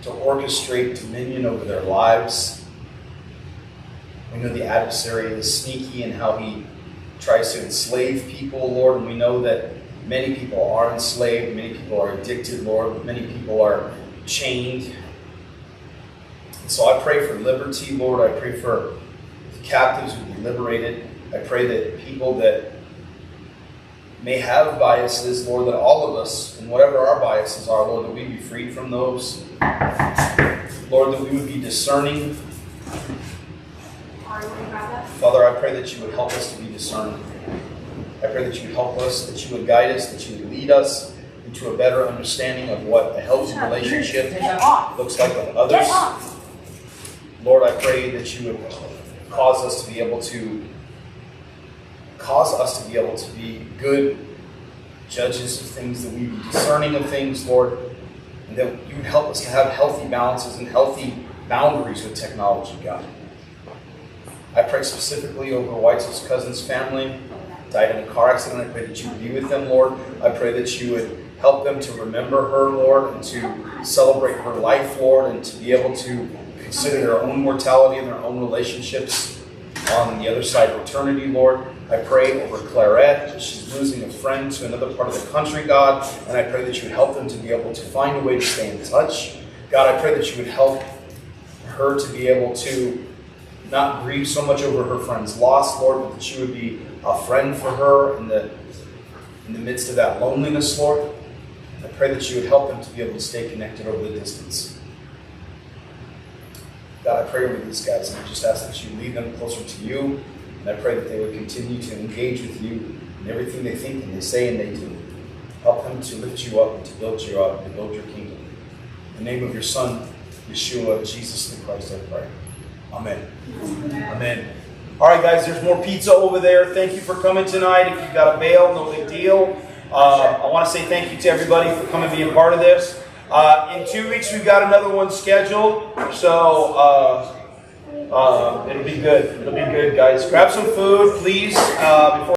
orchestrate dominion over their lives. We know the adversary is sneaky in how he tries to enslave people, Lord, and we know that many people are enslaved, many people are addicted, Lord, many people are chained. And so I pray for liberty, Lord. I pray for the captives who be liberated. I pray that people that may have biases, Lord, that all of us, and whatever our biases are, Lord, that we be freed from those. Lord, that we would be discerning. Father, I pray that you would help us to be discerning. I pray that you would help us, that you would guide us, that you would lead us into a better understanding of what a healthy relationship looks like with others. Lord, I pray that you would cause us to be able to cause us to be able to be good judges of things, that we be discerning of things, Lord, and that you would help us to have healthy balances and healthy boundaries with technology, God. I pray specifically over Weitzel's cousin's family, died in a car accident. I pray that you would be with them, Lord. I pray that you would help them to remember her, Lord, and to celebrate her life, Lord, and to be able to consider their own mortality and their own relationships on the other side of eternity, Lord. I pray over Clarette, that she's losing a friend to another part of the country, God, and I pray that you would help them to be able to find a way to stay in touch. God, I pray that you would help her to be able to not grieve so much over her friend's loss, Lord, but that you would be a friend for her in the midst of that loneliness, Lord. I pray that you would help them to be able to stay connected over the distance. God, I pray over these guys, and I just ask that you lead them closer to you, and I pray that they would continue to engage with you in everything they think and they say and they do. Help them to lift you up and to build you up and to build your kingdom. In the name of your Son, Yeshua, Jesus the Christ, I pray. Amen. Amen. All right, guys, there's more pizza over there. Thank you for coming tonight. If you've got a bail, no big deal. I want to say thank you to everybody for coming and being part of this. In 2 weeks, we've got another one scheduled. So it'll be good. It'll be good, guys. Grab some food, please, before